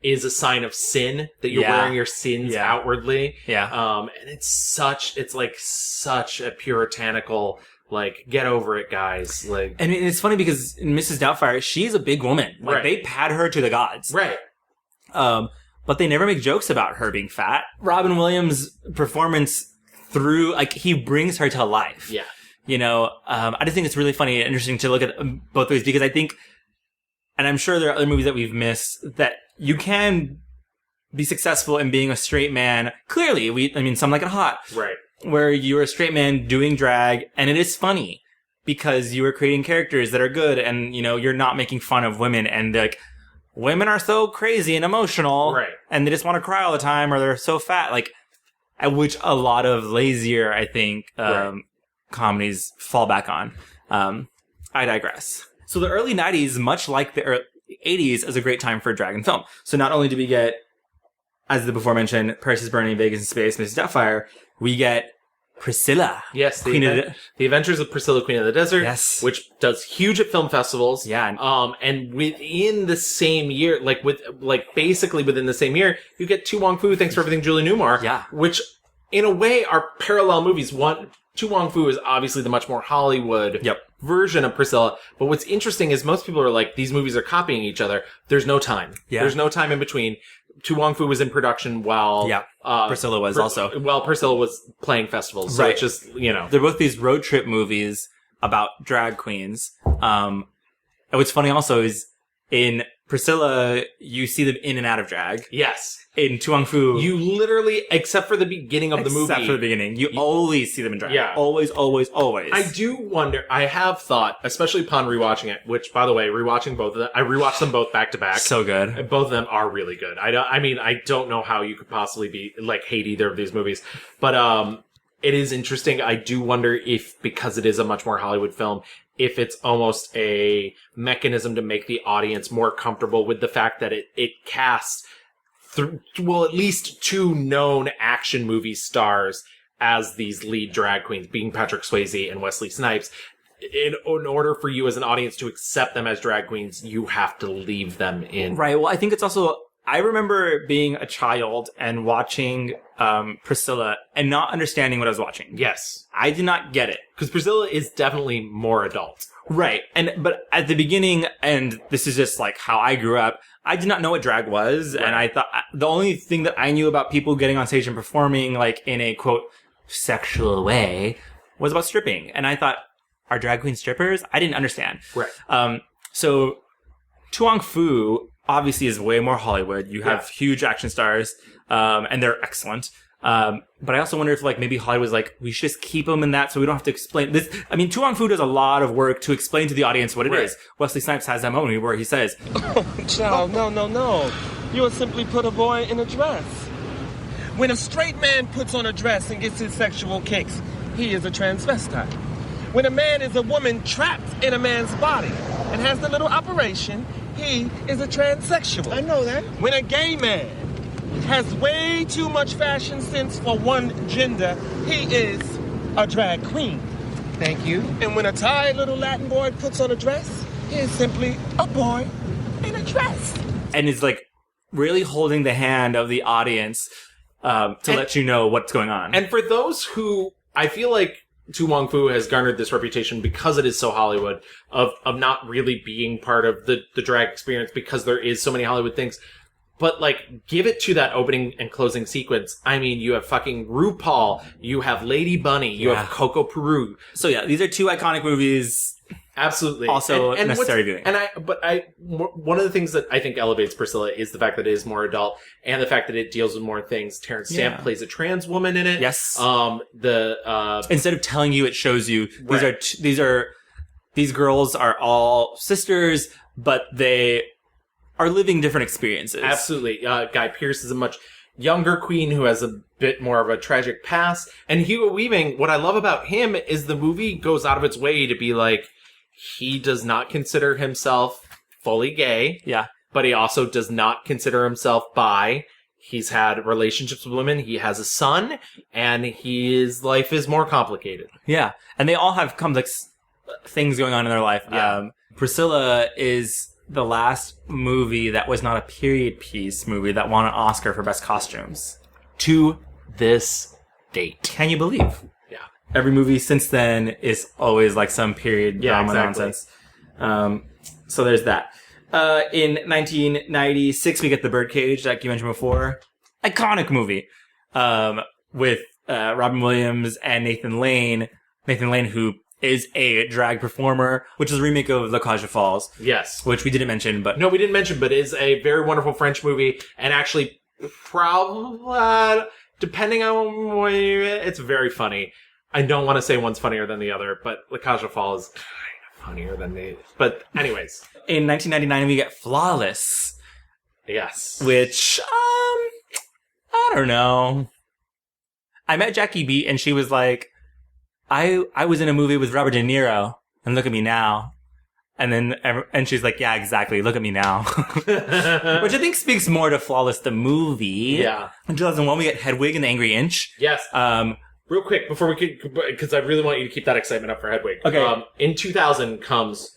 is a sign of sin, that you're wearing your sins outwardly. Yeah. And it's like such a puritanical, like, get over it, guys. Like, and it's funny because in Mrs. Doubtfire, she's a big woman. Like, they pad her to the gods. Right. But they never make jokes about her being fat. Robin Williams' performance through, like, he brings her to life. Yeah. You know, I just think it's really funny and interesting to look at both ways, because I think, and I'm sure there are other movies that we've missed, that you can be successful in being a straight man. Clearly, Some Like It Hot. Right. Where you're a straight man doing drag, and it is funny because you are creating characters that are good, and, you know, you're not making fun of women, and, like, women are so crazy and emotional. Right. And they just want to cry all the time, or they're so fat. Like, at which a lot of lazier, I think, comedies fall back on. I digress. So the early 90s, much like the early 80s, is a great time for drag and film. So not only do we get, as the before mentioned, Paris is Burning, Vegas in Space, Mrs. Doubtfire, we get Priscilla. Yes, the Adventures of Priscilla, Queen of the Desert. Yes. Which does huge at film festivals. Yeah. And within the same year, basically within the same year, you get To Wong Foo, Thanks for Everything, Julie Newmar. Yeah. Which, in a way, are parallel movies. To Wong Foo is obviously the much more Hollywood version of Priscilla. But what's interesting is most people are like, these movies are copying each other. There's no time. Yeah. There's no time in between. To Wong Foo was in production while Priscilla was also. While Priscilla was playing festivals. So it's just, you know. They're both these road trip movies about drag queens. And what's funny also is in Priscilla, you see them in and out of drag. Yes. In To Wong Foo, you literally, except for the beginning of the movie. Except for the beginning. You always see them in drag. Yeah. Always, always, always. I do wonder, I have thought, especially upon rewatching it, which, by the way, rewatching both of them, I rewatched them both back to back. So good. Both of them are really good. I don't know how you could possibly hate either of these movies. But, it is interesting. I do wonder if, because it is a much more Hollywood film, if it's almost a mechanism to make the audience more comfortable with the fact that it casts at least two known action movie stars as these lead drag queens, being Patrick Swayze and Wesley Snipes. In order for you as an audience to accept them as drag queens, you have to leave them in. Right. Well, I think it's also, I remember being a child and watching Priscilla and not understanding what I was watching. Yes. I did not get it. Because Priscilla is definitely more adult. Right. But at the beginning, and this is just like how I grew up, I did not know what drag was. Right. And I thought the only thing that I knew about people getting on stage and performing like in a quote sexual way was about stripping. And I thought, are drag queens strippers? I didn't understand. Right. So To Wong Foo obviously is way more Hollywood. You have huge action stars, and they're excellent. But I also wonder if, like, maybe Hollywood's like, we should just keep them in that so we don't have to explain this. I mean, To Wong Foo does a lot of work to explain to the audience what it is. Wesley Snipes has that moment where he says, "Oh, child, no. You will simply put a boy in a dress." When a straight man puts on a dress and gets his sexual kicks, he is a transvestite. When a man is a woman trapped in a man's body and has the little operation, he is a transsexual. I know that. When a gay man has way too much fashion sense for one gender, he is a drag queen. Thank you. And when a tired little Latin boy puts on a dress, he is simply a boy in a dress. And is like really holding the hand of the audience to let you know what's going on. And for those who, I feel like Wong Foo has garnered this reputation because it is so Hollywood of not really being part of the drag experience because there is so many Hollywood things. But, like, give it to that opening and closing sequence. I mean, you have fucking RuPaul, you have Lady Bunny, you have Coco Peru. So, yeah, these are two iconic movies. Absolutely. Also and necessary viewing. One of the things that I think elevates Priscilla is the fact that it is more adult and the fact that it deals with more things. Terrence Stamp plays a trans woman in it. Yes. Instead of telling you, it shows you. These girls are all sisters, but they are living different experiences. Absolutely. Guy Pearce is a much younger queen who has a bit more of a tragic past. And Hugo Weaving, what I love about him is the movie goes out of its way to be like, he does not consider himself fully gay. Yeah. But he also does not consider himself bi. He's had relationships with women. He has a son. And his life is more complicated. Yeah. And they all have complex things going on in their life. Yeah. Priscilla is the last movie that was not a period piece movie that won an Oscar for Best Costumes. To this date. Can you believe? Yeah. Every movie since then is always like some period drama exactly. nonsense. So there's that. In 1996, we get The Birdcage, like you mentioned before. Iconic movie. With Robin Williams and Nathan Lane. Nathan Lane, who is a drag performer, which is a remake of La Cage aux Folles. Yes. Which we didn't mention, but... No, we didn't mention, but is a very wonderful French movie, and actually, probably, depending on what it's very funny. I don't want to say one's funnier than the other, but La Cage aux Folles is kind of funnier than the... But anyways. In 1999, we get Flawless. Yes. Which, I don't know. I met Jackie B, and she was like, I was in a movie with Robert De Niro, and look at me now. And she's like, yeah, exactly, look at me now. Which I think speaks more to Flawless, the movie. Yeah. In 2001, we get Hedwig and the Angry Inch. Yes. Real quick, before we could, because I really want you to keep that excitement up for Hedwig. Okay. In 2000 comes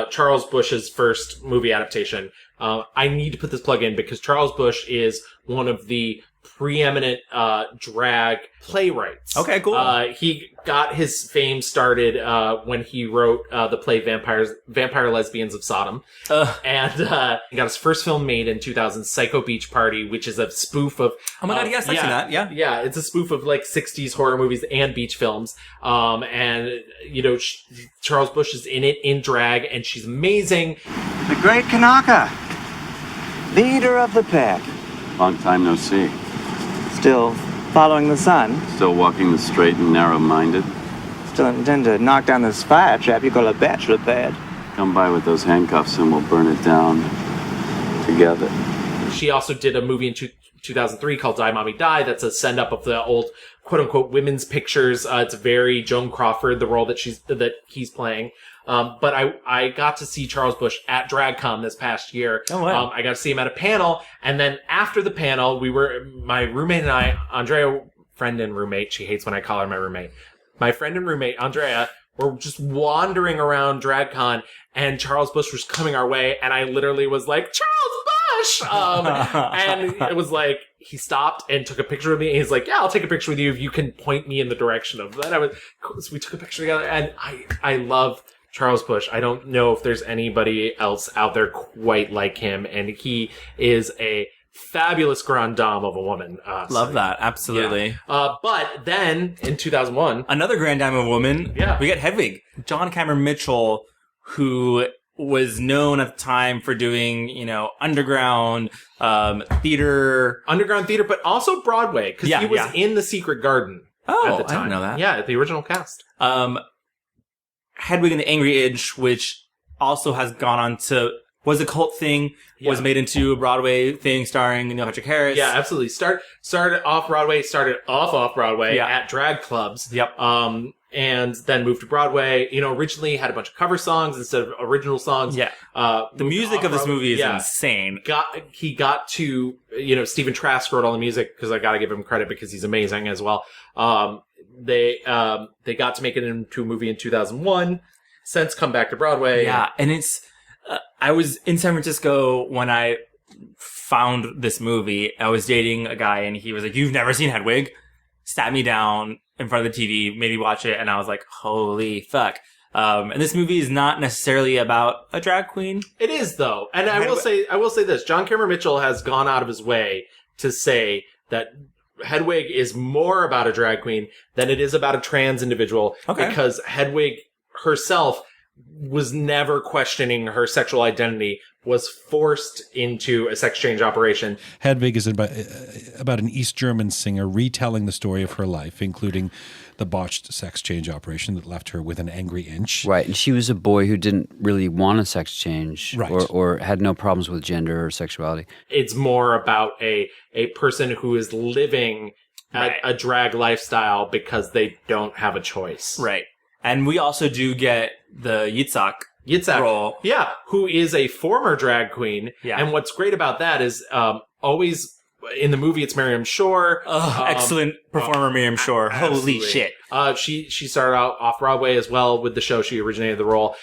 Charles Busch's first movie adaptation. I need to put this plug in because Charles Busch is one of the preeminent drag playwrights. Okay, cool. He got his fame started when he wrote the play Vampire Lesbians of Sodom. And he got his first film made in 2000, Psycho Beach Party, which is a spoof of... Oh my god, yes, I've seen that, yeah. Yeah, it's a spoof of like 60s horror movies and beach films. And, you know, Charles Busch is in it in drag, and she's amazing. The great Kanaka, leader of the pack. Long time no see. Still following the sun. Still walking the straight and narrow-minded. Still intend to knock down this fire trap you call a bachelor pad. Come by with those handcuffs and we'll burn it down together. She also did a movie in 2003 called Die Mommy Die. That's a send-up of the old quote-unquote women's pictures. It's very Joan Crawford, the role that he's playing. But I got to see Charles Busch at DragCon this past year. Oh, wow. I got to see him at a panel, and then after the panel, my roommate and I, Andrea, friend and roommate, she hates when I call her my roommate. My friend and roommate, Andrea, were just wandering around DragCon, and Charles Busch was coming our way, and I literally was like, Charles Busch! And it was like, he stopped and took a picture with me, and he's like, yeah, I'll take a picture with you if you can point me in the direction of that. So we took a picture together, and I love Charles Busch. I don't know if there's anybody else out there quite like him, and he is a fabulous grande dame of a woman. Love that, absolutely. Yeah. But then, in 2001... Another grande dame of a woman. Yeah. We get Hedwig. John Cameron Mitchell, who was known at the time for doing, you know, underground theater. Underground theater, but also Broadway, because he was in The Secret Garden at the time. I didn't know that. Yeah, the original cast. Hedwig and the Angry Inch, which also has gone on to was a cult thing, was made into a Broadway thing starring Neil Patrick Harris. Yeah, absolutely. Started off Broadway at drag clubs. Yep. And then moved to Broadway. Originally had a bunch of cover songs instead of original songs. Yeah. The music of this movie is insane. He got to, Stephen Trask wrote all the music, because I gotta give him credit because he's amazing as well. They got to make it into a movie in 2001. Since come back to Broadway. Yeah, and it's, I was in San Francisco when I found this movie. I was dating a guy and he was like, "You've never seen Hedwig?" Sat me down in front of the TV, made me watch it, and I was like, holy fuck. And this movie is not necessarily about a drag queen. It is, though. And I will say this. John Cameron Mitchell has gone out of his way to say that Hedwig is more about a drag queen than it is about a trans individual. Okay. Because Hedwig herself was never questioning her sexual identity, was forced into a sex change operation. Hedwig is about an East German singer retelling the story of her life, including the botched sex change operation that left her with an angry inch. Right, and she was a boy who didn't really want a sex change, right, or had no problems with gender or sexuality. It's more about a person who is living a drag lifestyle because they don't have a choice. Right. And we also do get the Yitzhak role. Yeah, who is a former drag queen. Yeah. And what's great about that is always in the movie it's Miriam Shore. Excellent performer, Miriam Shore. Holy shit. She started out off Broadway as well with the show. She originated the role.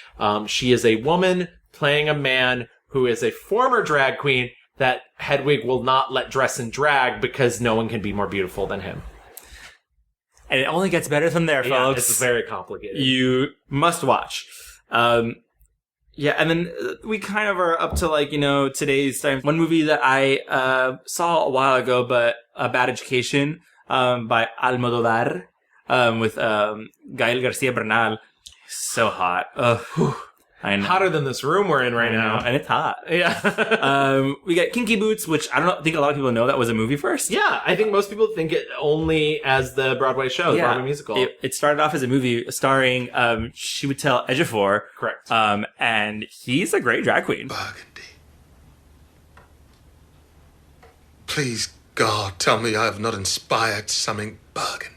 She is a woman playing a man who is a former drag queen that Hedwig will not let dress in drag because no one can be more beautiful than him. And it only gets better from there, folks. It's very complicated. You must watch. And then we kind of are up to today's time. One movie that I saw a while ago, but A Bad Education by Almodovar with Gael Garcia Bernal. So hot. I know. Hotter than this room we're in right now. And it's hot. Yeah. We got Kinky Boots, which I don't think a lot of people know that was a movie first. Yeah, I think most people think it only as the Broadway show, the Broadway musical. It started off as a movie starring Chiwetel Ejiofor. Correct. And he's a great drag queen. Burgundy. Please, God, tell me I have not inspired something burgundy.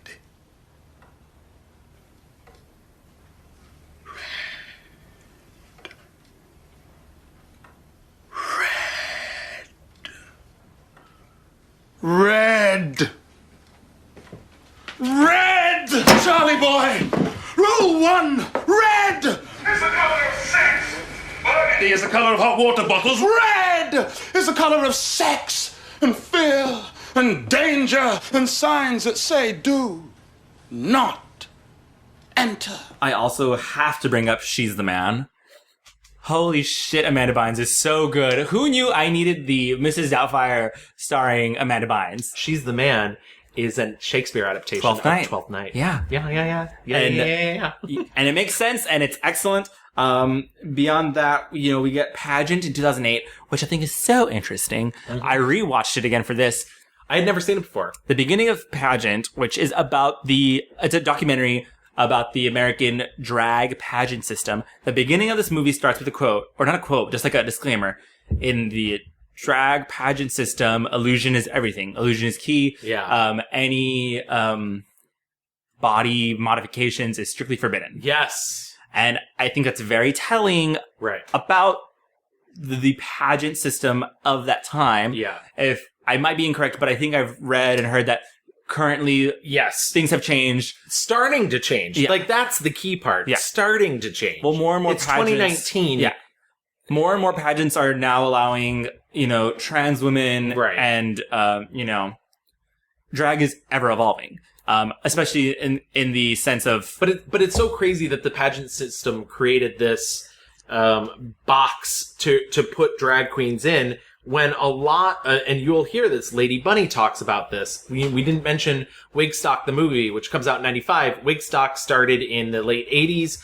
Red! Red! Charlie boy! Rule 1! Red! It's the color of sex! Burgundy is the color of hot water bottles. Red is the color of sex and fear and danger and signs that say do not enter. I also have to bring up She's the Man. Holy shit, Amanda Bynes is so good. Who knew I needed the Mrs. Doubtfire starring Amanda Bynes? She's the Man is a Shakespeare adaptation of Twelfth Night. Yeah. Yeah. And it makes sense, and it's excellent. Beyond that, we get Pageant in 2008, which I think is so interesting. Mm-hmm. I rewatched it again for this. I had never seen it before. The beginning of Pageant, which is about it's a documentary about the American drag pageant system. The beginning of this movie starts with a quote, or not a quote, just like a disclaimer. In the drag pageant system, illusion is everything. Illusion is key. Yeah. Any body modifications is strictly forbidden. Yes. And I think that's very telling about the pageant system of that time. Yeah. If I might be incorrect, but I think I've read and heard that currently, yes, things have changed. Starting to change. Yeah. Like, that's the key part. Yeah. Starting to change. Well, more and more it's pageants. 2019. Yeah. More and more pageants are now allowing, trans women and, drag is ever evolving. Especially in the sense of... But it's so crazy that the pageant system created this, box to put drag queens in, when a lot, and you'll hear this, Lady Bunny talks about this. We didn't mention Wigstock the movie, which comes out in 95. Wigstock started in the late 80s.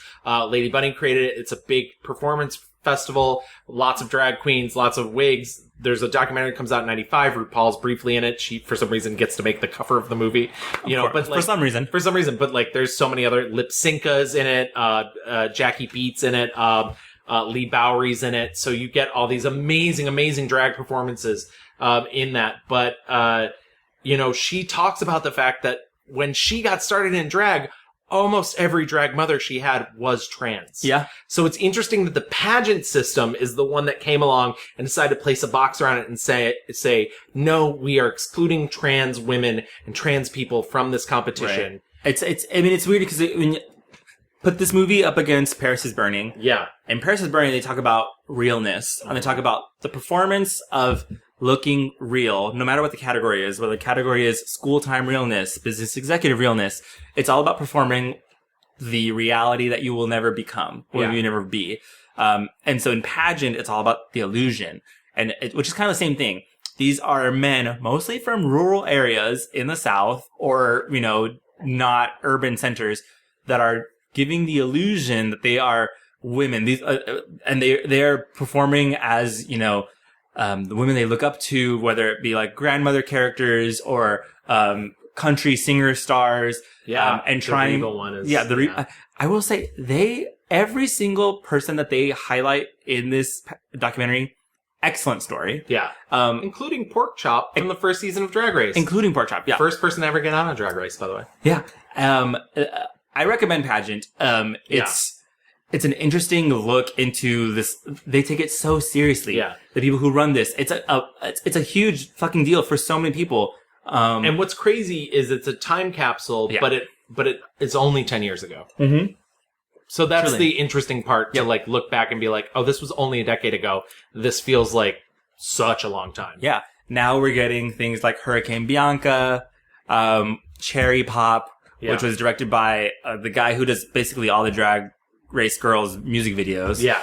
Lady Bunny created it. It's a big performance festival. Lots of drag queens, lots of wigs. There's a documentary that comes out in 95. RuPaul's briefly in it. She, for some reason, gets to make the cover of the movie. But for some reason. But there's so many other lip syncas in it. Jackie Beats in it. Lee Bowery's in it. So you get all these amazing drag performances in that. But, she talks about the fact that when she got started in drag, almost every drag mother she had was trans. Yeah. So it's interesting that the pageant system is the one that came along and decided to place a box around it and say, no, we are excluding trans women and trans people from this competition. Right. It's weird because when you put this movie up against Paris is Burning. Yeah. In Paris is Burning, they talk about realness. And they talk about the performance of looking real, no matter what the category is, whether the category is school time realness, business executive realness. It's all about performing the reality that you will never become, or you never be. And so in pageant, it's all about the illusion, which is kind of the same thing. These are men, mostly from rural areas in the South, or, not urban centers, that are giving the illusion that they are women. These, and they are performing as, the women they look up to, whether it be like grandmother characters or country singer stars. Yeah, and the trying. Regal one is, I will say every single person that they highlight in this documentary, excellent story. Yeah, including Pork Chop from the first season of Drag Race. Including Pork Chop. Yeah, first person to ever get on a Drag Race, by the way. Yeah. I recommend pageant. It's an interesting look into this. They take it so seriously. Yeah. The people who run this. It's a huge fucking deal for so many people. And what's crazy is it's a time capsule, but it's only 10 years ago. Mm-hmm. So that's the interesting part to look back and be like, oh, this was only a decade ago. This feels like such a long time. Yeah. Now we're getting things like Hurricane Bianca, Cherry Pop, which was directed by the guy who does basically all the Drag Race Girls music videos. Yeah.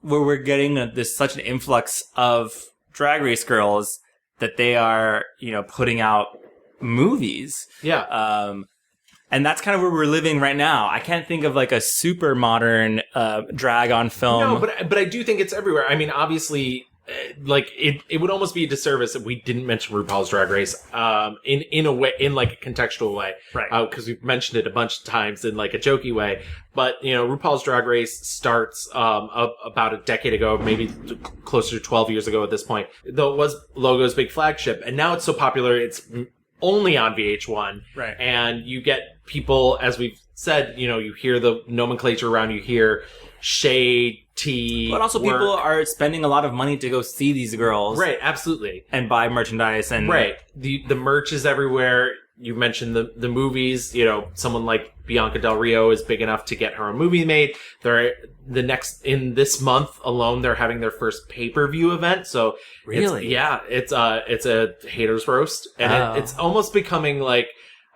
Where we're getting such an influx of Drag Race Girls that they are, putting out movies. Yeah. And that's kind of where we're living right now. I can't think of like a super modern drag on film. No, but I do think it's everywhere. I mean, obviously, it would almost be a disservice if we didn't mention RuPaul's Drag Race in a way, in like a contextual way, right? Because we've mentioned it a bunch of times in like a jokey way. But RuPaul's Drag Race starts about a decade ago, maybe closer to 12 years ago at this point. Though it was Logo's big flagship, and now it's so popular, it's only on VH1, right? And you get people, as we've said, you hear the nomenclature around, you hear shade. But also people are spending a lot of money to go see these girls. Right, absolutely. And buy merchandise and... Right. The merch is everywhere. You mentioned the movies. Someone like Bianca Del Rio is big enough to get her own movie made. In this month alone, they're having their first pay-per-view event. So really? It's a haters roast. And it's almost becoming like,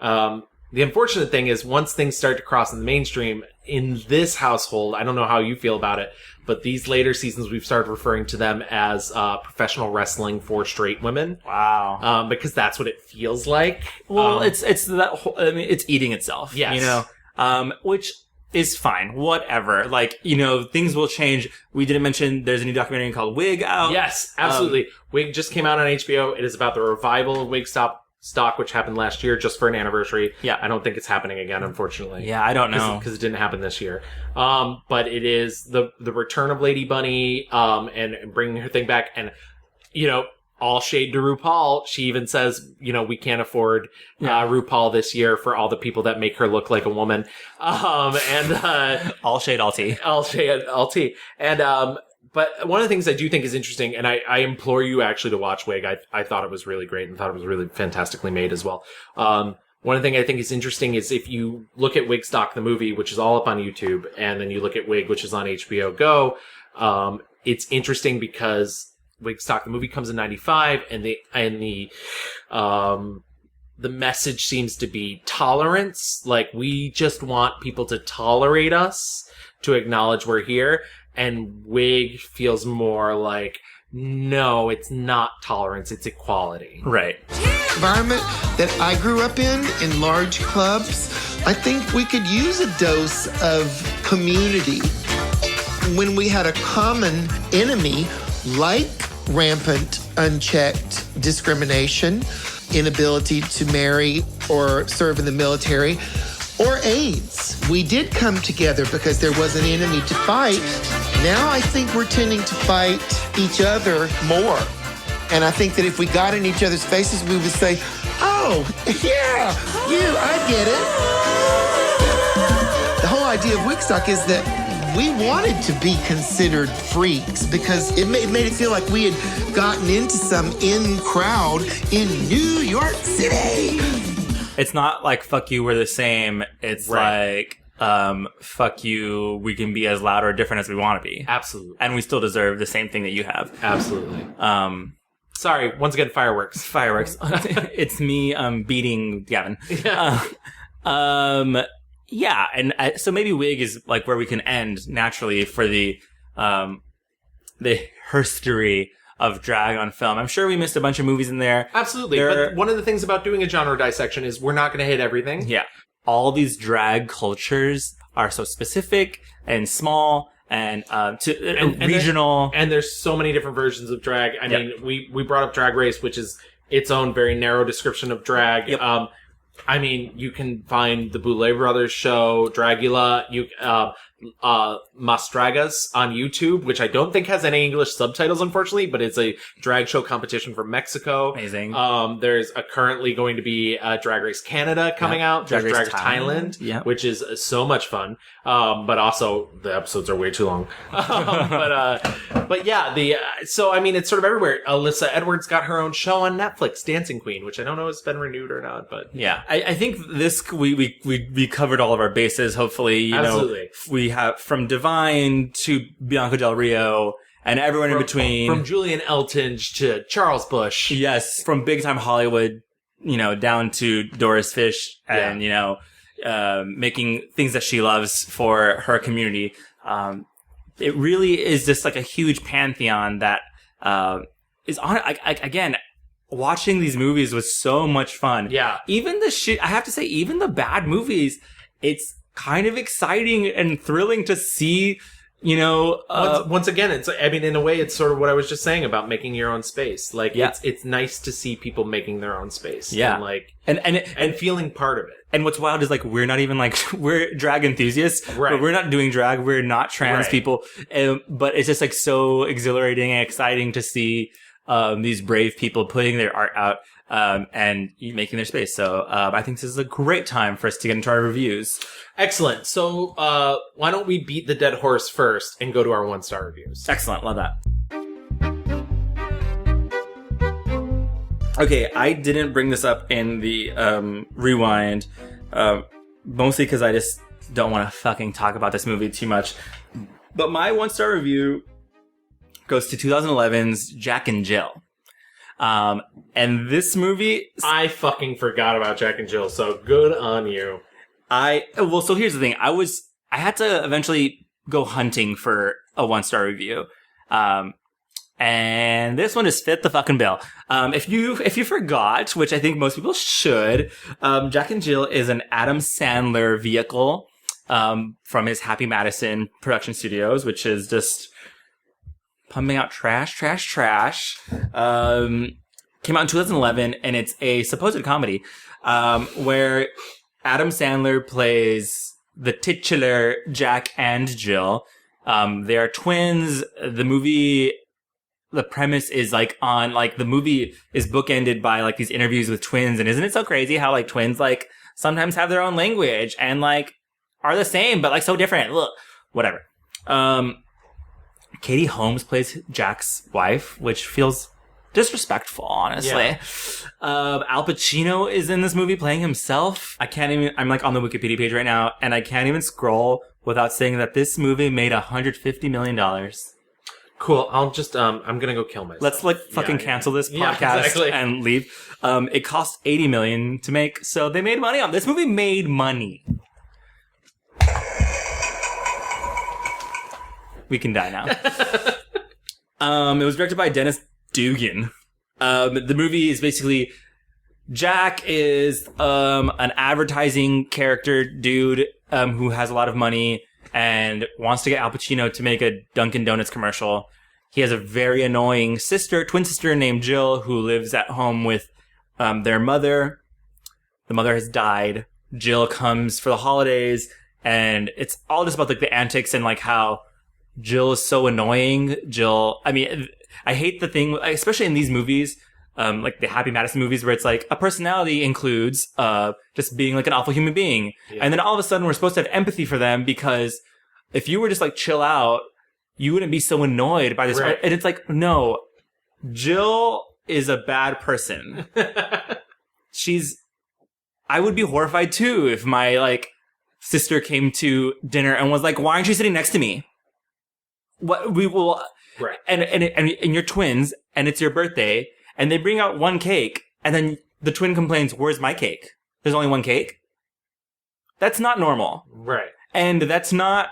the unfortunate thing is once things start to cross in the mainstream, in this household, I don't know how you feel about it, but these later seasons, we've started referring to them as professional wrestling for straight women. Wow. Because that's what it feels like. Well, it's that whole, it's eating itself. Yes. Which is fine. Whatever. Things will change. We didn't mention there's a new documentary called Wig out. Yes, absolutely. Wig just came out on HBO. It is about the revival of Wig Stock, which happened last year just for an anniversary. Yeah. I don't think it's happening again, unfortunately. Yeah, I don't know. Because it didn't happen this year. But it is the return of Lady Bunny, and bringing her thing back. And, all shade to RuPaul. She even says, we can't afford RuPaul this year for all the people that make her look like a woman. All shade, all tea. All shade, all tea. And, but one of the things I do think is interesting, and I implore you actually to watch Wig. I thought it was really great and thought it was really fantastically made as well. One of the things I think is interesting is if you look at Wigstock, the movie, which is all up on YouTube, and then you look at Wig, which is on HBO Go, it's interesting because Wigstock, the movie, comes in 95, and the message seems to be tolerance. Like, we just want people to tolerate us, to acknowledge we're here. And Wig feels more like, no, it's not tolerance, it's equality. Right. Environment that I grew up in large clubs, I think we could use a dose of community. When we had a common enemy, like rampant, unchecked discrimination, inability to marry or serve in the military, or AIDS. We did come together because there was an enemy to fight. Now I think we're tending to fight each other more. And I think that if we got in each other's faces, we would say, oh, yeah, I get it. The whole idea of Wigstock is that we wanted to be considered freaks because it made it feel like we had gotten into some in crowd in New York City. It's not like, fuck you, we're the same. It's like, fuck you, we can be as loud or different as we want to be. Absolutely. And we still deserve the same thing that you have. Absolutely. Sorry, once again, fireworks. Fireworks. It's me beating Gavin. Yeah. Yeah, and so maybe Wig is like where we can end naturally for the history of drag on film. I'm sure we missed a bunch of movies in there. Absolutely. But one of the things about doing a genre dissection is we're not going to hit everything. Yeah. All these drag cultures are so specific and small and regional. And there's so many different versions of drag. I mean, we brought up Drag Race, which is its own very narrow description of drag. Yep. I mean, you can find the Boulet Brothers show, Dragula, Mastragas on YouTube, which I don't think has any English subtitles, unfortunately, but it's a drag show competition from Mexico. Amazing. There's currently going to be Drag Race Canada coming out. There's Drag Race Thailand, which is so much fun. But also the episodes are way too long. But yeah, so I mean, it's sort of everywhere. Alyssa Edwards got her own show on Netflix, Dancing Queen, which I don't know has been renewed or not, but yeah, I think we covered all of our bases. Hopefully, you Absolutely. know, we have from Divine to Bianca Del Rio and everyone in between, from Julian Eltinge to Charles Busch. Yes, from big time Hollywood, you know, down to Doris Fish and you know, making things that she loves for her community. It really is just like a huge pantheon that is on. Again, watching these movies was so much fun. Yeah. Even I have to say, even the bad movies, it's kind of exciting and thrilling to see, you know. Once again, it's, I mean, in a way, it's sort of what I was just saying about making your own space. Like, it's nice to see people making their own space. Yeah. And like, and feeling part of it. And what's wild is like, we're not even like, we're drag enthusiasts, right. But we're not doing drag. We're not trans Right. people. But it's just like so exhilarating and exciting to see, these brave people putting their art out, and making their space. So, I think this is a great time for us to get into our reviews. Excellent. So, why don't we beat the dead horse first and go to our 1-star reviews? Excellent. Love that. Okay, I didn't bring this up in the rewind, mostly because I just don't want to fucking talk about this movie too much. But my 1-star review goes to 2011's Jack and Jill. And this movie... I fucking forgot about Jack and Jill, so good on you. So here's the thing. I had to eventually go hunting for a 1-star review. And this one just fit the fucking bill. If you forgot, which I think most people should, Jack and Jill is an Adam Sandler vehicle, from his Happy Madison production studios, which is just pumping out trash. Came out in 2011, and it's a supposed comedy, where Adam Sandler plays the titular Jack and Jill. They are twins. The premise is like the movie is bookended by like these interviews with twins. And isn't it so crazy how like twins like sometimes have their own language and like are the same, but like so different. Look, whatever. Katie Holmes plays Jack's wife, which feels disrespectful, honestly. Yeah. Al Pacino is in this movie playing himself. I'm like on the Wikipedia page right now and I can't even scroll without saying that this movie made $150 million. Cool. I'll just, I'm gonna go kill myself. Let's like fucking cancel this podcast and leave. It cost $80 million to make, so they made money on this movie. Made money. We can die now. It was directed by Dennis Dugan. The movie is basically Jack is an advertising character dude who has a lot of money and wants to get Al Pacino to make a Dunkin' Donuts commercial. He has a very annoying twin sister named Jill, who lives at home with their mother. The mother has died. Jill comes for the holidays, and it's all just about like the antics and like how Jill is so annoying. I hate the thing, especially in these movies, like the Happy Madison movies, where it's like a personality includes just being like an awful human being. Yeah. And then all of a sudden we're supposed to have empathy for them because if you were just like chill out, you wouldn't be so annoyed by this. Right. And it's like, no, Jill is a bad person. I would be horrified too if my like sister came to dinner and was like, why aren't you sitting next to me? What we will, right. And you're twins and it's your birthday and they bring out one cake and then the twin complains, where's my cake? There's only one cake. That's not normal. Right. And that's not,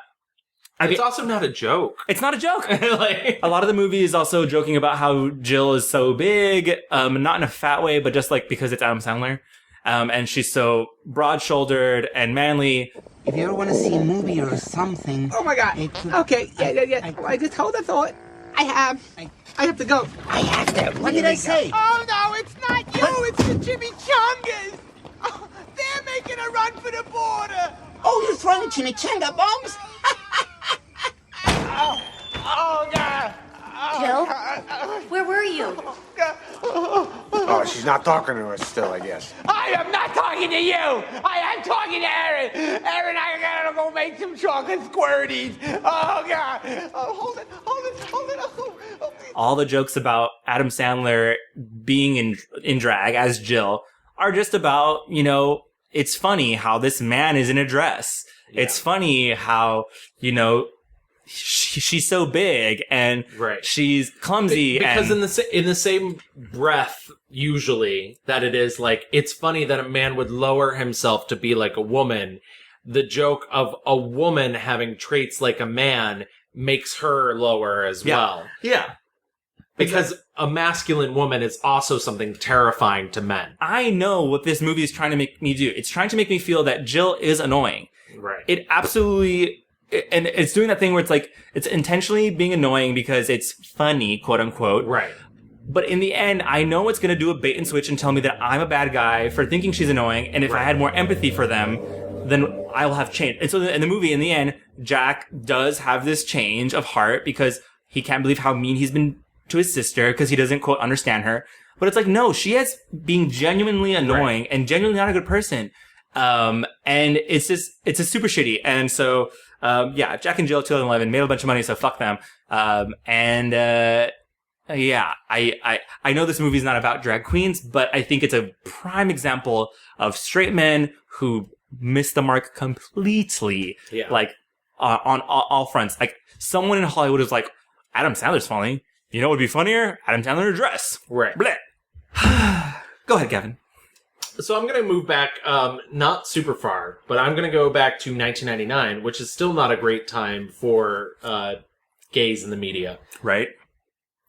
it's also not a joke. It's not a joke. Like, a lot of the movie is also joking about how Jill is so big, not in a fat way, but just like because it's Adam Sandler. And she's so broad-shouldered and manly. If you ever want to see a movie or something... Oh, my God. Okay, yeah. I just hold the thought. I have to go. I have to. What did I say? Oh, no, it's not you. It's the Chimichangas. Oh, they're making a run for the border. Oh, you're throwing chimichanga bombs? Oh, God. Jill? Where were you? Oh, she's not talking to us still, I guess. I am not talking to you. I am talking to Aaron. Aaron, I gotta go make some chocolate squirties. Oh, God. Oh, hold it. Oh. All the jokes about Adam Sandler being in drag as Jill are just about, it's funny how this man is in a dress. Yeah. It's funny how, she's so big and she's clumsy. Because in the same breath, usually, that it is like, it's funny that a man would lower himself to be like a woman. The joke of a woman having traits like a man makes her lower as well. Yeah. Because a masculine woman is also something terrifying to men. I know what this movie is trying to make me do. It's trying to make me feel that Jill is annoying. Right. It absolutely... And it's doing that thing where it's like, it's intentionally being annoying because it's funny, quote unquote. Right. But in the end, I know it's going to do a bait and switch and tell me that I'm a bad guy for thinking she's annoying. And if I had more empathy for them, then I will have changed. And so in the movie, in the end, Jack does have this change of heart because he can't believe how mean he's been to his sister because he doesn't, quote, understand her. But it's like, no, she has being genuinely annoying and genuinely not a good person. And it's a super shitty. And so, Jack and Jill 2011 made a bunch of money, so fuck them. I know this movie's not about drag queens, but I think it's a prime example of straight men who missed the mark completely. Yeah. Like, on all fronts. Like, someone in Hollywood is like, Adam Sandler's funny. You know what would be funnier? Adam Sandler in a dress. Right. Blech. Go ahead, Gavin. So I'm going to move back, not super far, but I'm going to go back to 1999, which is still not a great time for gays in the media. Right.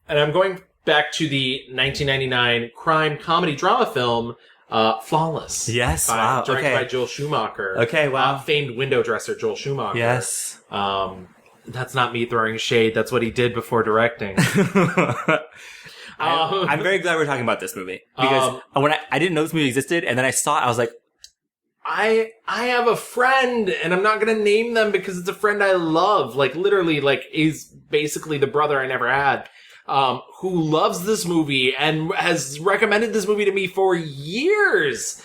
And I'm going back to the 1999 crime comedy drama film, Flawless. Yes, Directed by Joel Schumacher. Okay, wow. Famed window dresser Joel Schumacher. Yes. That's not me throwing shade. That's what he did before directing. I'm very glad we're talking about this movie because when I didn't know this movie existed, and then I saw it, I was like, I have a friend, and I'm not going to name them because it's a friend I love. Like, literally, like, is basically the brother I never had, who loves this movie and has recommended this movie to me for years.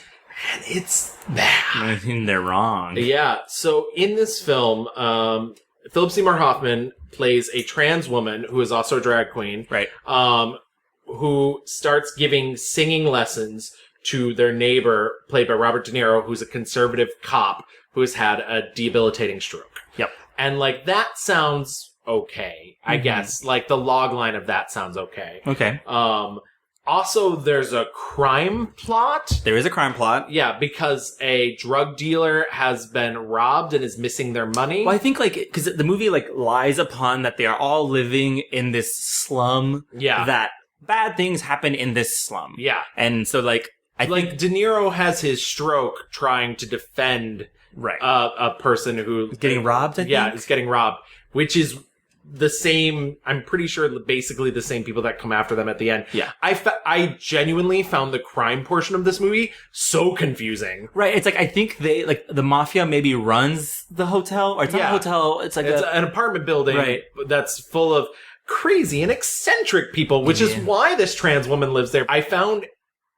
And it's bad. I think they're wrong. Yeah. So in this film, Philip Seymour Hoffman plays a trans woman who is also a drag queen. Right. Who starts giving singing lessons to their neighbor, played by Robert De Niro, who's a conservative cop who has had a debilitating stroke. Yep. And, like, that sounds okay, I guess. Like, the log line of that sounds okay. Okay. Also, there's a crime plot. There is a crime plot. Yeah, because a drug dealer has been robbed and is missing their money. Well, I think, like, because the movie, like, lies upon that they are all living in this slum. Yeah. That bad things happen in this slum. Yeah. And so, like, I think De Niro has his stroke trying to defend a person who... Getting robbed, I think? Yeah, he's getting robbed. Which is the same, I'm pretty sure basically the same people that come after them at the end. Yeah. I genuinely found the crime portion of this movie so confusing. Right. It's like, I think the mafia maybe runs the hotel, or it's not a hotel. It's like an apartment building that's full of crazy and eccentric people, which is why this trans woman lives there. I found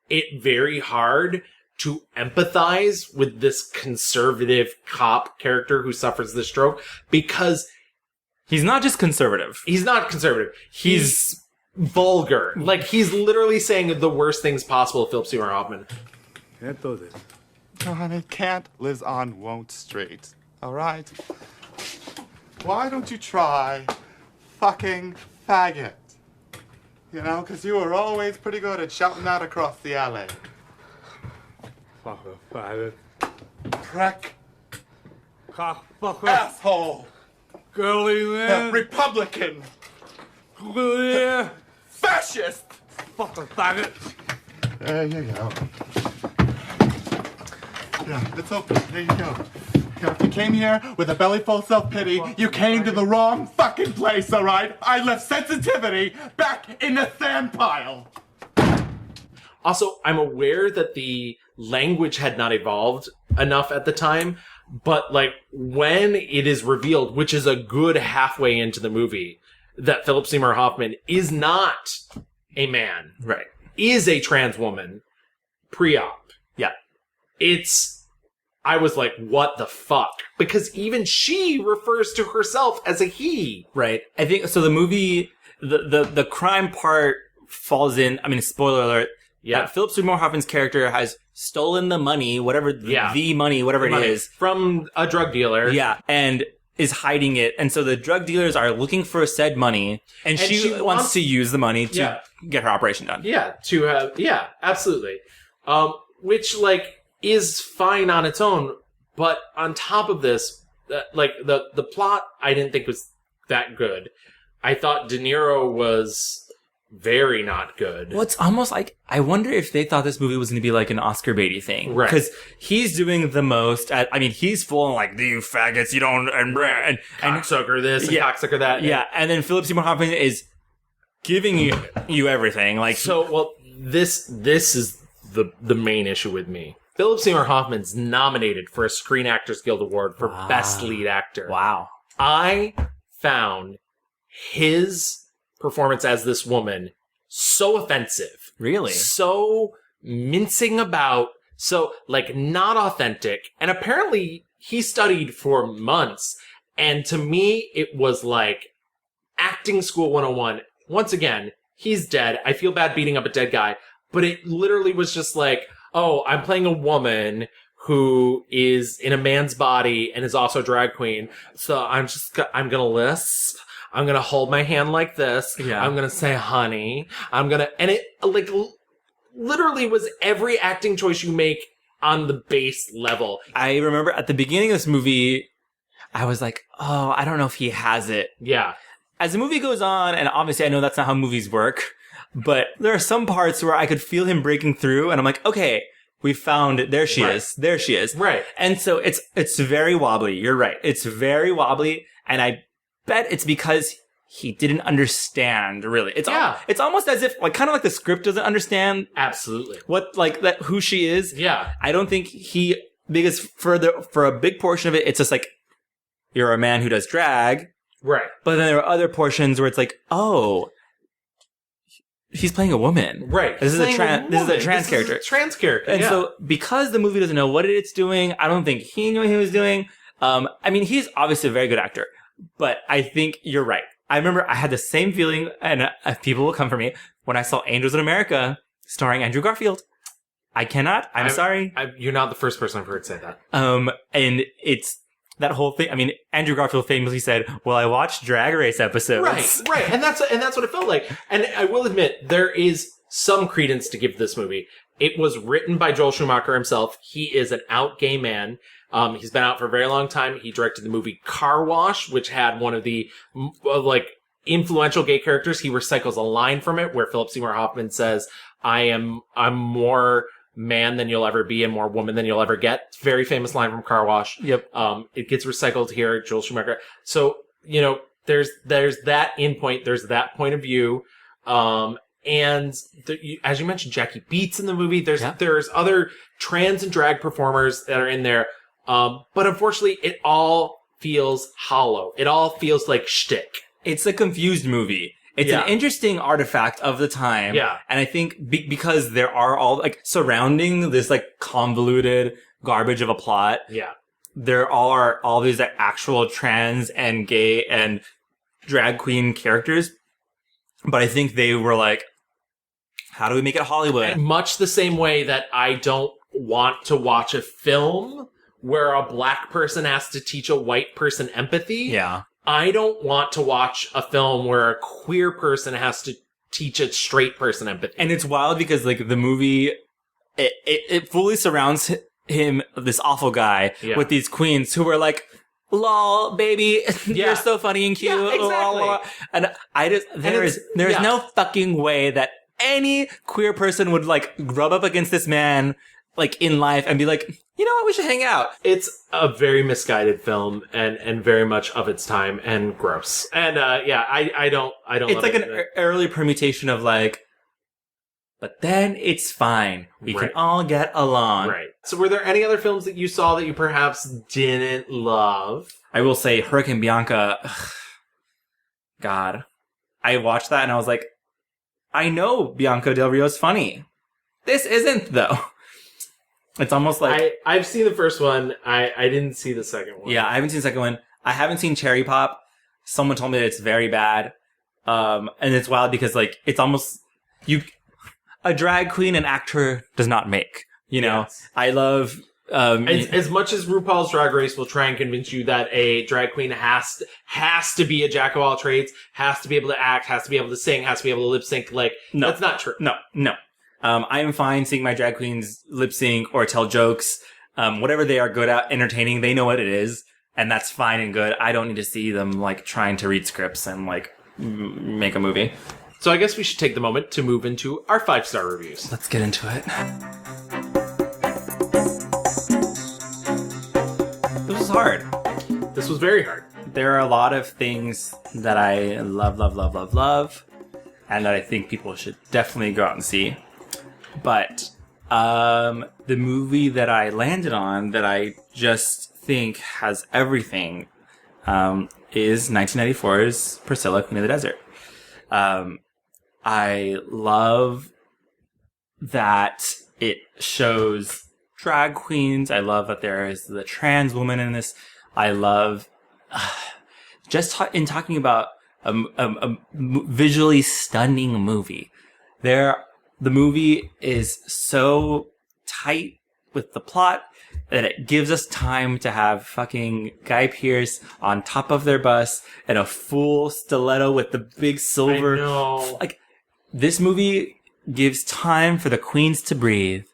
it very hard to empathize with this conservative cop character who suffers the stroke, because he's not just conservative. He's not conservative. He's vulgar. Like, he's literally saying the worst things possible to Philip Seymour Hoffman. Can't do this. No, honey, can't lives on won't straight. All right? Why don't you try fucking faggot? You know, because you were always pretty good at shouting that across the alley. Fucking faggot. Prick. Cockfucker. Asshole. Girly man. Republican. Yeah. Fascist. Fucking faggot. There you go. Yeah, it's open. There you go. If you came here with a belly full of self-pity, you came to the wrong fucking place, all right? I left sensitivity back in the sand pile. Also, I'm aware that the language had not evolved enough at the time, but like when it is revealed, which is a good halfway into the movie, that Philip Seymour Hoffman is not a man, right? Is a trans woman, pre-op. Yeah. I was like, what the fuck? Because even she refers to herself as a he. Right. I think, so the movie, the crime part falls in, I mean, spoiler alert. Yeah. Philip Seymour Hoffman's character has stolen the money, whatever, the money, whatever it is. From a drug dealer. Yeah. And is hiding it. And so the drug dealers are looking for said money. And she wants to use the money to get her operation done. Yeah. Absolutely. Which, like, is fine on its own, but on top of this, like, the plot I didn't think was that good. I thought De Niro was very not good. Well, it's almost like, I wonder if they thought this movie was going to be like an Oscar Beatty thing. Right. Because he's doing the most, he's full on like, you faggots, you don't, and cocksucker this, and cocksucker that. Yeah, and then Philip Seymour Hoffman is giving you everything. Like, so, well, this is the main issue with me. Philip Seymour Hoffman's nominated for a Screen Actors Guild Award for Best Lead Actor. Wow. I found his performance as this woman so offensive. Really? So mincing about, so, like, not authentic. And apparently he studied for months. And to me, it was like acting school 101. Once again, he's dead. I feel bad beating up a dead guy. But it literally was just like, oh, I'm playing a woman who is in a man's body and is also a drag queen. So I'm gonna lisp. I'm gonna hold my hand like this. Yeah. I'm gonna say honey. And it, like, literally was every acting choice you make on the base level. I remember at the beginning of this movie, I was like, oh, I don't know if he has it. Yeah. As the movie goes on, and obviously I know that's not how movies work, but there are some parts where I could feel him breaking through, and I'm like, okay, we found it. There she is. There she is. Right. And so it's very wobbly. You're right. It's very wobbly, and I bet it's because he didn't understand, really. It's almost as if, like, kind of like the script doesn't understand. Absolutely. Who she is. Yeah. I don't think because for a big portion of it, it's just like, you're a man who does drag. Right. But then there are other portions where it's like, oh, he's playing a woman. Right. This is a trans character. Trans character. And so because the movie doesn't know what it's doing, I don't think he knew what he was doing. He's obviously a very good actor, but I think you're right. I remember I had the same feeling, and people will come for me, when I saw Angels in America starring Andrew Garfield. I cannot. I'm sorry. You're not the first person I've heard say that. And it's that whole thing. I mean, Andrew Garfield famously said, well, I watched Drag Race episodes. Right. And that's what it felt like. And I will admit, there is some credence to give this movie. It was written by Joel Schumacher himself. He is an out gay man. He's been out for a very long time. He directed the movie Car Wash, which had one of the, influential gay characters. He recycles a line from it where Philip Seymour Hoffman says, I'm more man than you'll ever be and more woman than you'll ever get. Very famous line from Car Wash. Yep. It gets recycled here, Joel Schumacher. So, there's that in point. There's that point of view. And as you mentioned, Jackie Beats in the movie. There's other trans and drag performers that are in there. But unfortunately, it all feels hollow. It all feels like shtick. It's a confused movie. It's an interesting artifact of the time. Yeah. And I think because there are all, like, surrounding this, like, convoluted garbage of a plot. Yeah. There are all these like, actual trans and gay and drag queen characters. But I think they were like, how do we make it Hollywood? And much the same way that I don't want to watch a film where a black person has to teach a white person empathy. Yeah. I don't want to watch a film where a queer person has to teach a straight person empathy. And it's wild because like the movie, it fully surrounds him, this awful guy, with these queens who were like, lol, baby, you're so funny and cute. Yeah, exactly. And I just, there's no fucking way that any queer person would like rub up against this man like in life and be like, you know what, we should hang out. It's a very misguided film and very much of its time and gross. And I don't It's like an early permutation of like, but then it's fine. We can all get along. Right. So were there any other films that you saw that you perhaps didn't love? I will say Hurricane Bianca. God. I watched that and I was like, I know Bianca Del Rio's funny. This isn't though. It's almost like... I've seen the first one. I didn't see the second one. Yeah, I haven't seen the second one. I haven't seen Cherry Pop. Someone told me that it's very bad. And it's wild because like, it's almost... A drag queen and actor does not make. You know? Yes. I love... as much as RuPaul's Drag Race will try and convince you that a drag queen has to be a jack of all trades, has to be able to act, has to be able to sing, has to be able to lip sync, like, no, that's not true. No. I am fine seeing my drag queens lip sync or tell jokes. Whatever they are good at entertaining, they know what it is. And that's fine and good. I don't need to see them, like, trying to read scripts and, like, make a movie. So I guess we should take the moment to move into our 5-star reviews. Let's get into it. This was hard. This was very hard. There are a lot of things that I love, and that I think people should definitely go out and see. But the movie that I landed on that I just think has everything is 1994's Priscilla, Queen of the Desert. I love that it shows drag queens. I love that there is the trans woman in this. I love in talking about a visually stunning movie. The movie is so tight with the plot that it gives us time to have fucking Guy Pearce on top of their bus and a full stiletto with the big silver. I know. Like, this movie gives time for the queens to breathe,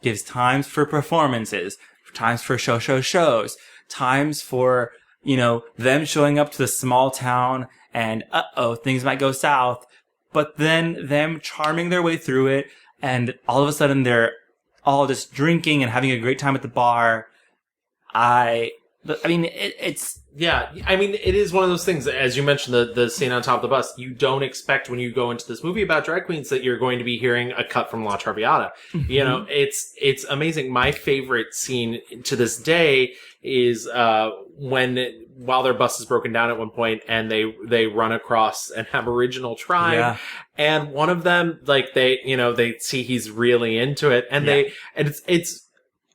gives times for performances, times for shows, times for, you know, them showing up to the small town and, things might go south, but then them charming their way through it, and all of a sudden they're all just drinking and having a great time at the bar. It's... Yeah, I mean, it is one of those things, as you mentioned, the scene on top of the bus, you don't expect when you go into this movie about drag queens that you're going to be hearing a cut from La Traviata. Mm-hmm. You know, it's amazing. My favorite scene to this day is while their bus is broken down at one point and they run across an Aboriginal tribe. Yeah. And one of them, like, they see he's really into it, and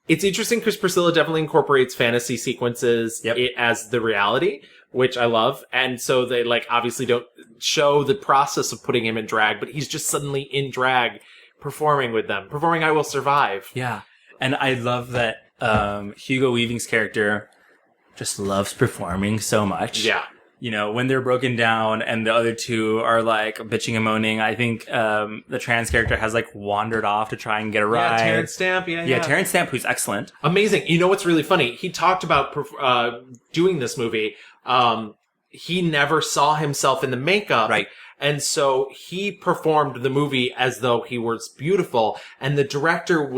it's interesting because Priscilla definitely incorporates fantasy sequences as the reality, which I love. And so they, like, obviously don't show the process of putting him in drag, but he's just suddenly in drag performing with them, performing I Will Survive. Yeah. And I love that Hugo Weaving's character just loves performing so much. Yeah. You know, when they're broken down and the other two are like bitching and moaning, I think the trans character has like wandered off to try and get a ride. Yeah, Terrence Stamp. Yeah, Terrence Stamp, who's excellent. Amazing. You know what's really funny? He talked about doing this movie. He never saw himself in the makeup. Right. And so he performed the movie as though he was beautiful. And the director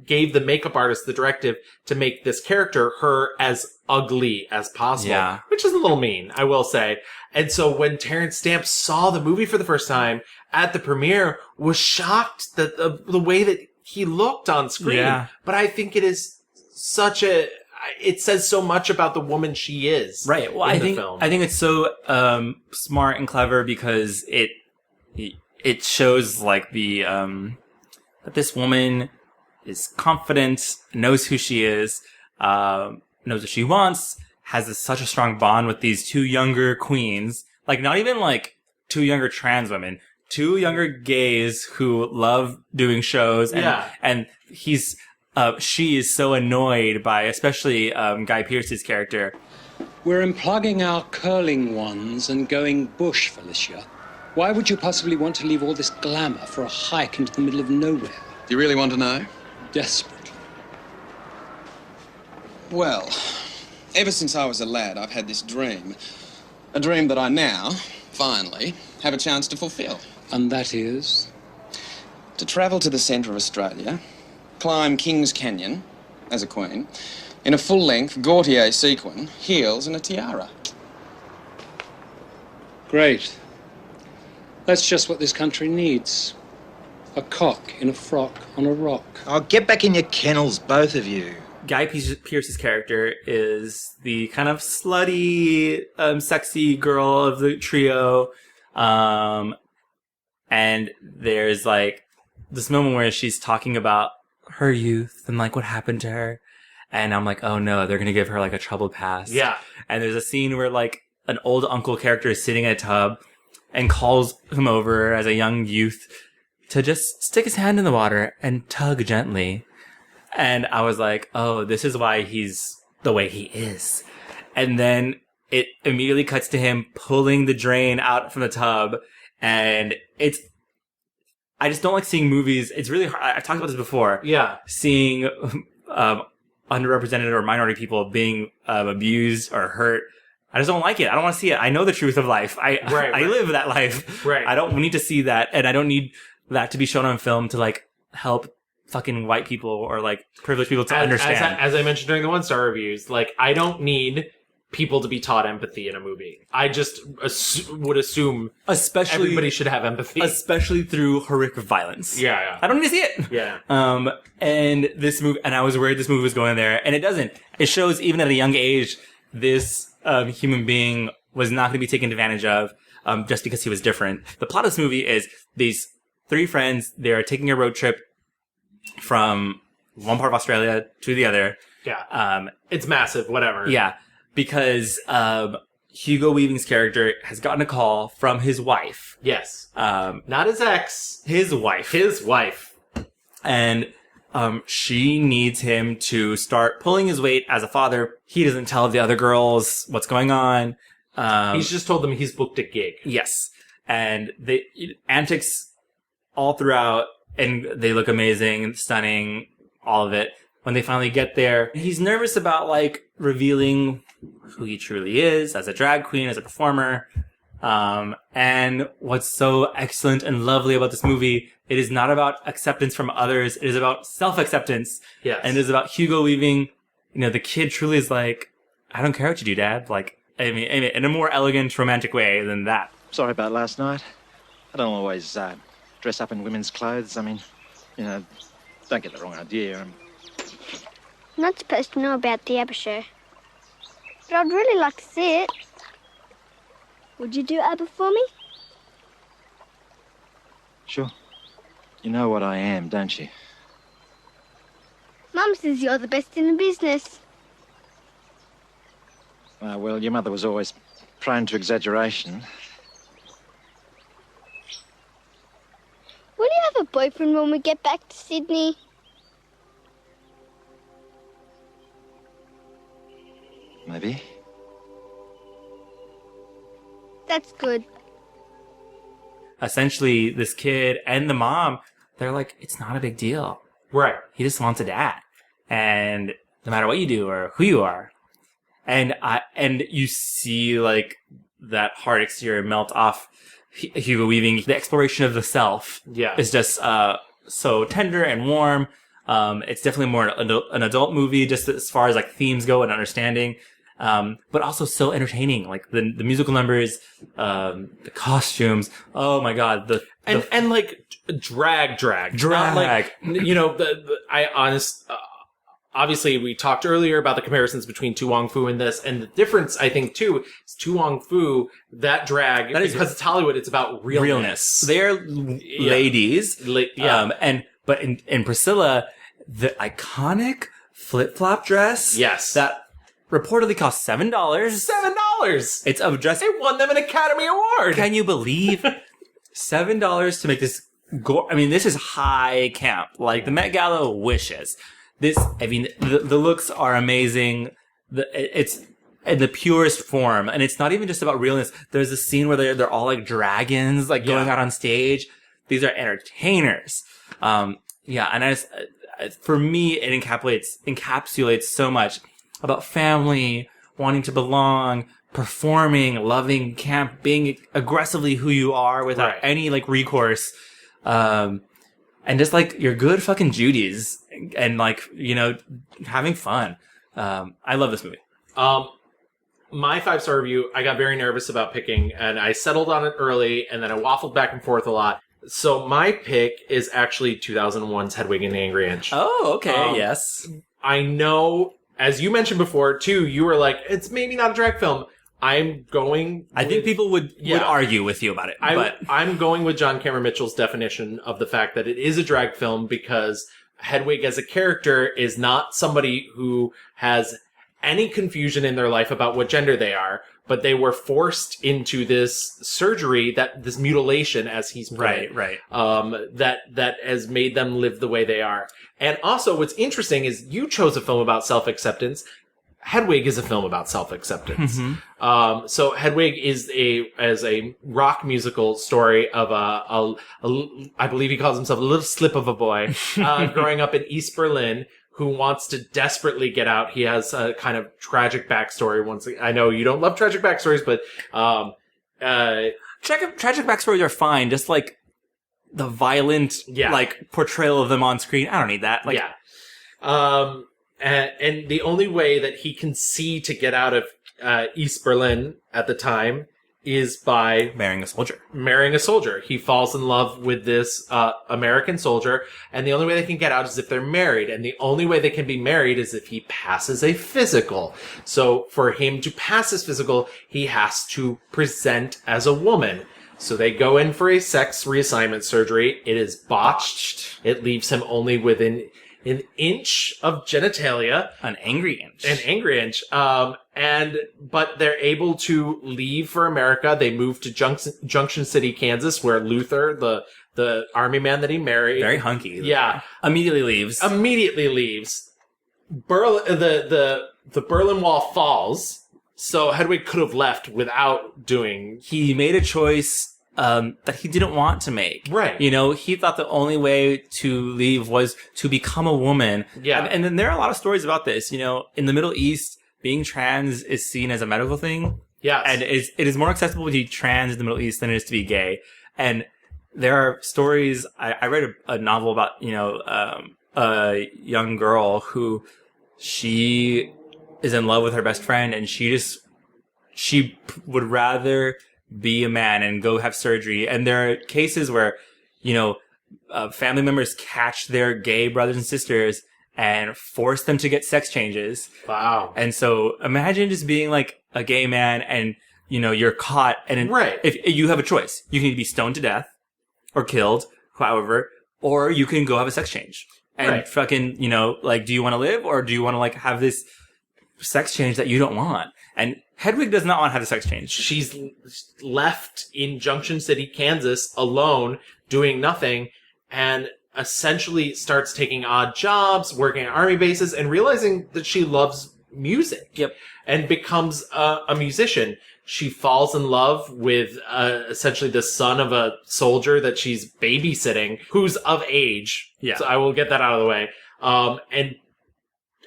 gave the makeup artist the directive to make this character, her, as ugly as possible. Yeah. Which is a little mean, I will say. And so when Terrence Stamp saw the movie for the first time at the premiere, was shocked that the way that he looked on screen. Yeah. But I think it is it says so much about the woman she is. Right. Well, I think it's so smart and clever because it shows like the that this woman is confident, knows who she is, knows what she wants, has such a strong bond with these two younger queens. Like, not even like two younger trans women, two younger gays who love doing shows. And she is so annoyed by, especially Guy Pearce's character. We're unplugging our curling ones and going bush, Felicia. Why would you possibly want to leave all this glamour for a hike into the middle of nowhere? Do you really want to know? Desperately. Well, ever since I was a lad, I've had this dream. A dream that I now, finally, have a chance to fulfill. And that is? To travel to the centre of Australia, climb King's Canyon as a queen, in a full-length Gautier sequin, heels and a tiara. Great. That's just what this country needs. A cock in a frock on a rock. Oh, get back in your kennels, both of you. Guy Pearce's character is the kind of slutty, sexy girl of the trio. And there's like this moment where she's talking about her youth and like what happened to her. And I'm like, oh no, they're going to give her like a troubled past. Yeah. And there's a scene where like an old uncle character is sitting in a tub and calls him over as a young youth to just stick his hand in the water and tug gently. And I was like, oh, this is why he's the way he is. And then it immediately cuts to him pulling the drain out from the tub. And I just don't like seeing movies. It's really hard. I've talked about this before. Yeah. Seeing underrepresented or minority people being abused or hurt. I just don't like it. I don't want to see it. I know the truth of life. I live that life. Right. I don't need to see that. And I don't need that to be shown on film to like help fucking white people or like privileged people to understand. As I mentioned during the 1-star reviews, like I don't need people to be taught empathy in a movie. I just would assume especially everybody should have empathy. Especially through horrific violence. Yeah. I don't need to see it. Yeah. And this movie, and I was worried this movie was going there, and it doesn't. It shows even at a young age, this human being was not going to be taken advantage of just because he was different. The plot of this movie is these 3 friends, they're taking a road trip from one part of Australia to the other. Yeah. It's massive, whatever. Yeah. Because Hugo Weaving's character has gotten a call from his wife. Yes. Not his ex. His wife. His wife. And she needs him to start pulling his weight as a father. He doesn't tell the other girls what's going on. He's just told them he's booked a gig. Yes. And the antics all throughout, and they look amazing, stunning, all of it. When they finally get there, he's nervous about like revealing who he truly is as a drag queen, as a performer. And what's so excellent and lovely about this movie, it is not about acceptance from others. It is about self-acceptance. Yes. And it is about Hugo Weaving. You know, the kid truly is like, I don't care what you do, Dad. Like, I mean, in a more elegant, romantic way than that. Sorry about last night. I don't always dress up in women's clothes. I mean, you know, don't get the wrong idea. I'm not supposed to know about the ABBA show, but I'd really like to see it. Would you do ABBA for me? Sure. You know what I am, don't you? Mum says you're the best in the business. Well, your mother was always prone to exaggeration. Will you have a boyfriend when we get back to Sydney? Maybe. That's good. Essentially, this kid and the mom, they're like, it's not a big deal. Right. He just wants a dad. And no matter what you do or who you are. And you see like that hard exterior melt off Hugo Weaving. The exploration of the self is just so tender and warm. It's definitely more an adult movie just as far as like themes go and understanding. but also so entertaining. Like the musical numbers, the costumes. Oh my god, and like drag. Not like, you know, obviously, we talked earlier about the comparisons between Tu Wong Foo and this, and the difference, I think, too, is Tu Wong Foo, that drag, because it's Hollywood, it's about realness. They're ladies. But in Priscilla, the iconic flip-flop dress. Yes. That reportedly cost $7. $7! It's a dress. It won them an Academy Award! Can you believe $7 to make this I mean, this is high camp. Like, the Met Gala wishes. The looks are amazing. It's in the purest form. And it's not even just about realness. There's a scene where they're all like dragons, like going out on stage. These are entertainers. And for me, it encapsulates so much about family, wanting to belong, performing, loving camp, being aggressively who you are without any like recourse. And just like your good fucking Judies and like, you know, having fun. I love this movie. My 5-star review, I got very nervous about picking and I settled on it early and then I waffled back and forth a lot. So my pick is actually 2001's Hedwig and the Angry Inch. Oh, okay. Yes. I know, as you mentioned before too, you were like, it's maybe not a drag film. I think people would argue with you about it. I'm going with John Cameron Mitchell's definition of the fact that it is a drag film because Hedwig as a character is not somebody who has any confusion in their life about what gender they are, but they were forced into this surgery, this mutilation, as he's put it, that has made them live the way they are. And also, what's interesting is you chose a film about self-acceptance. Hedwig is a film about self-acceptance. Mm-hmm. So Hedwig is a rock musical story of I believe he calls himself a little slip of a boy, growing up in East Berlin, who wants to desperately get out. He has a kind of tragic backstory. I know you don't love tragic backstories, but tragic backstories are fine. Just like the violent, like portrayal of them on screen. I don't need that. Like, and the only way that he can see to get out of East Berlin at the time is by marrying a soldier. He falls in love with this American soldier, and the only way they can get out is if they're married, and the only way they can be married is if he passes a physical. So for him to pass his physical, he has to present as a woman. So they go in for a sex reassignment surgery. It is botched. It leaves him only within an inch of genitalia. An angry inch. But they're able to leave for America. They move to Junction City, Kansas, where Luther, the army man that he married, very hunky. Yeah. Immediately leaves. The Berlin Wall falls. So Hedwig could have left without doing. He made a choice that he didn't want to make. Right. You know, he thought the only way to leave was to become a woman. Yeah. And then there are a lot of stories about this. You know, in the Middle East, being trans is seen as a medical thing. Yes. And it is more accessible to be trans in the Middle East than it is to be gay. And there are stories. I read a novel about, you know, a young girl who she is in love with her best friend, and she would rather be a man and go have surgery. And there are cases where, you know, family members catch their gay brothers and sisters and force them to get sex changes. Wow. And so imagine just being like a gay man and, you know, you're caught and if you have a choice, you can either be stoned to death or killed, however, or you can go have a sex change and fucking, you know, like, do you want to live or do you want to like have this sex change that you don't want? And Hedwig does not want to have a sex change. She's left in Junction City, Kansas, alone, doing nothing, and essentially starts taking odd jobs, working at army bases, and realizing that she loves music. Yep. And becomes a musician. She falls in love with essentially the son of a soldier that she's babysitting, who's of age. Yeah. So I will get that out of the way. And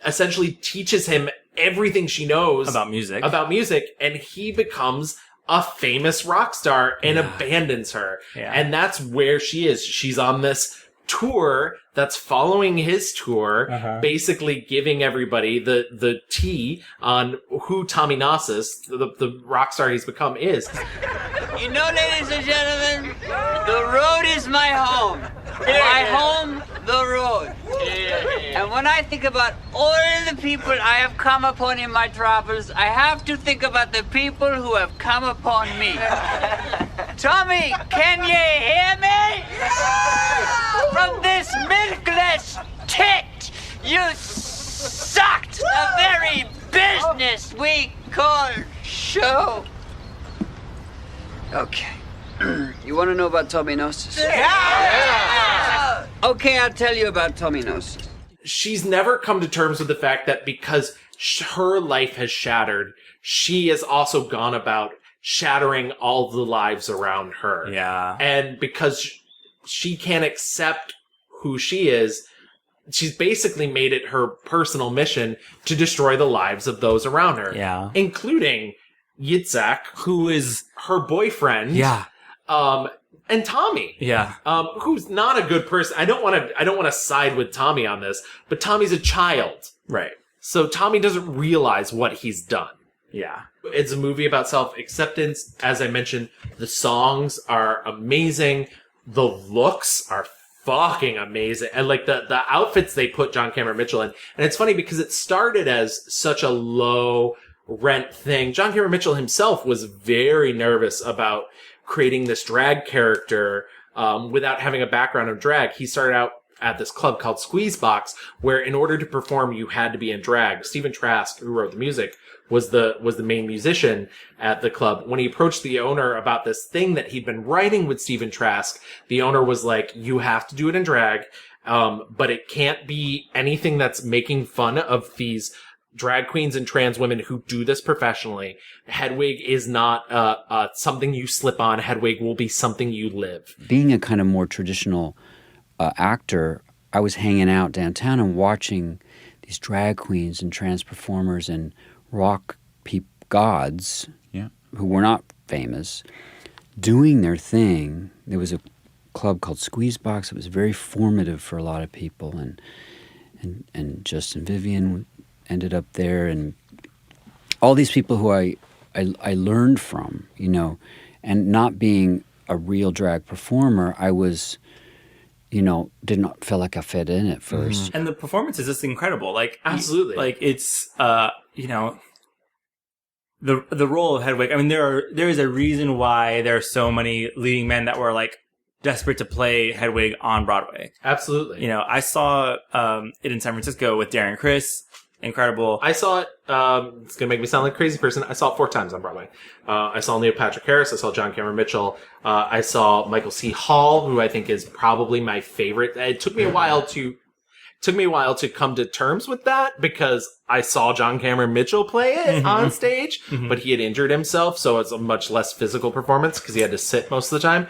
essentially teaches him everything she knows about music, and he becomes a famous rock star and abandons her. Yeah. And that's where she is. She's on this tour that's following his tour, basically giving everybody the tea on who Tommy Gnosis, the rock star he's become, is. You know, ladies and gentlemen, the road is my home. My home, the road. And when I think about all the people I have come upon in my travels, I have to think about the people who have come upon me. Tommy, can you hear me? From this milkless tit, you sucked the very business we call show. Okay. You want to know about Tommy Gnosis? Yeah! Okay, I'll tell you about Tommy Gnosis. She's never come to terms with the fact that because her life has shattered, she has also gone about shattering all the lives around her. Yeah. And because she can't accept who she is, she's basically made it her personal mission to destroy the lives of those around her. Yeah. Including Yitzhak, who is her boyfriend. Yeah. And Tommy. Yeah. Who's not a good person. I don't want to side with Tommy on this, but Tommy's a child. Right. So Tommy doesn't realize what he's done. Yeah. It's a movie about self-acceptance. As I mentioned, the songs are amazing. The looks are fucking amazing. And like the outfits they put John Cameron Mitchell in. And it's funny because it started as such a low rent thing. John Cameron Mitchell himself was very nervous about creating this drag character without having a background of drag. He started out at this club called Squeezebox, where in order to perform, you had to be in drag. Stephen Trask, who wrote the music, was the main musician at the club. When he approached the owner about this thing that he'd been writing with Stephen Trask, the owner was like, you have to do it in drag, but it can't be anything that's making fun of these drag queens and trans women who do this professionally. Hedwig is not something you slip on. Hedwig will be something you live. Being a kind of more traditional actor, I was hanging out downtown and watching these drag queens and trans performers and rock gods who were not famous doing their thing. There was a club called Squeezebox. It was very formative for a lot of people, and Justin Vivian ended up there, and all these people who I learned from, you know, and not being a real drag performer, I was, you know, did not feel like I fit in at first. And the performance is just incredible. Like, absolutely. Like it's, you know, the role of Hedwig. I mean, there is a reason why there are so many leading men that were like desperate to play Hedwig on Broadway. Absolutely. You know, I saw it in San Francisco with Darren Criss. Incredible. I saw it, it's going to make me sound like a crazy person. I saw it 4 times on Broadway. I saw Neil Patrick Harris. I saw John Cameron Mitchell. I saw Michael C. Hall, who I think is probably my favorite. It took me a while to come to terms with that because I saw John Cameron Mitchell play it on stage, but he had injured himself, so it's a much less physical performance because he had to sit most of the time.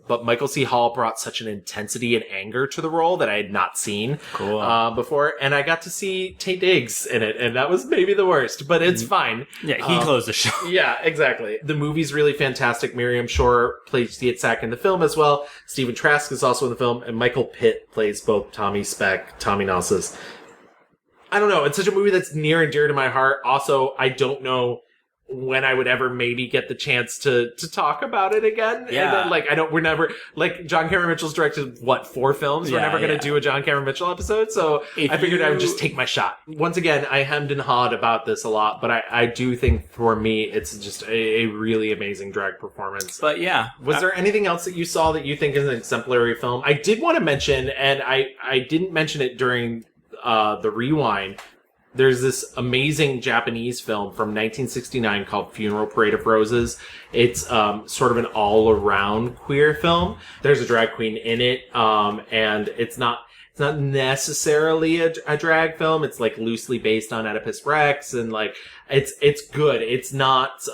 But Michael C. Hall brought such an intensity and anger to the role that I had not seen before, and I got to see Taye Diggs in it, and that was maybe the worst, but it's fine. Yeah, he closed the show. Yeah, exactly. The movie's really fantastic. Miriam Shore plays Yitzhak in the film as well. Stephen Trask is also in the film, and Michael Pitt plays both Tommy Speck, Tommy Gnosis. I don't know. It's such a movie that's near and dear to my heart. Also, I don't know when I would ever maybe get the chance to talk about it again. Yeah. And then, we're never, John Cameron Mitchell's directed, 4 films? We're never going to do a John Cameron Mitchell episode. So I figured I would just take my shot. Once again, I hemmed and hawed about this a lot, but I do think for me, it's just a really amazing drag performance. But yeah. Was there anything else that you saw that you think is an exemplary film? I did want to mention, and I didn't mention it during the rewind, there's this amazing Japanese film from 1969 called Funeral Parade of Roses. It's sort of an all-around queer film. There's a drag queen in it, and it's not necessarily a drag film. It's like loosely based on Oedipus Rex, and like it's good. It's not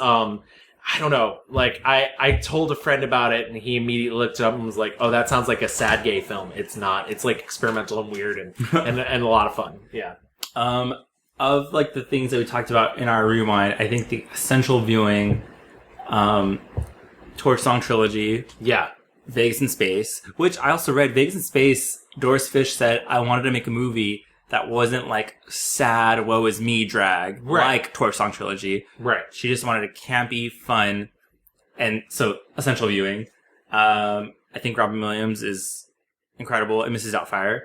I don't know. Like, I told a friend about it, and he immediately looked up and was like, oh, that sounds like a sad gay film. It's not. It's, like, experimental and weird and a lot of fun. Yeah. Of, like, the things that we talked about in our rewind, I think the essential viewing, Torch Song Trilogy. Yeah. Vegas in Space, which I also read. Vegas in Space, Doris Fish said, I wanted to make a movie that wasn't like sad, woe is me drag, like Torch Song Trilogy. Right. She just wanted a campy, fun, and so essential viewing. I think Robin Williams is incredible and Mrs. Doubtfire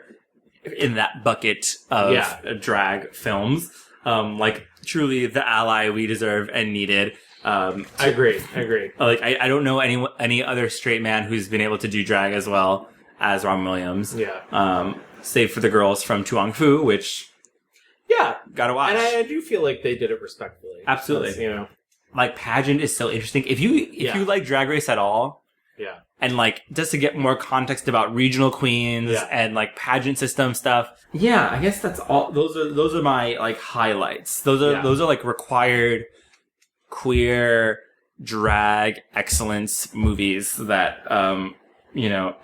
in that bucket of drag films. Like truly the ally we deserve and needed. I agree. Like I don't know any other straight man who's been able to do drag as well as Robin Williams. Yeah. Save for the girls from Wong Foo, which gotta watch. And I do feel like they did it respectfully. Absolutely. You know, like pageant is so interesting. If you like Drag Race at all, and like just to get more context about regional queens and like pageant system stuff. Yeah, I guess that's all. Those are my like highlights. Those are like required queer drag excellence movies that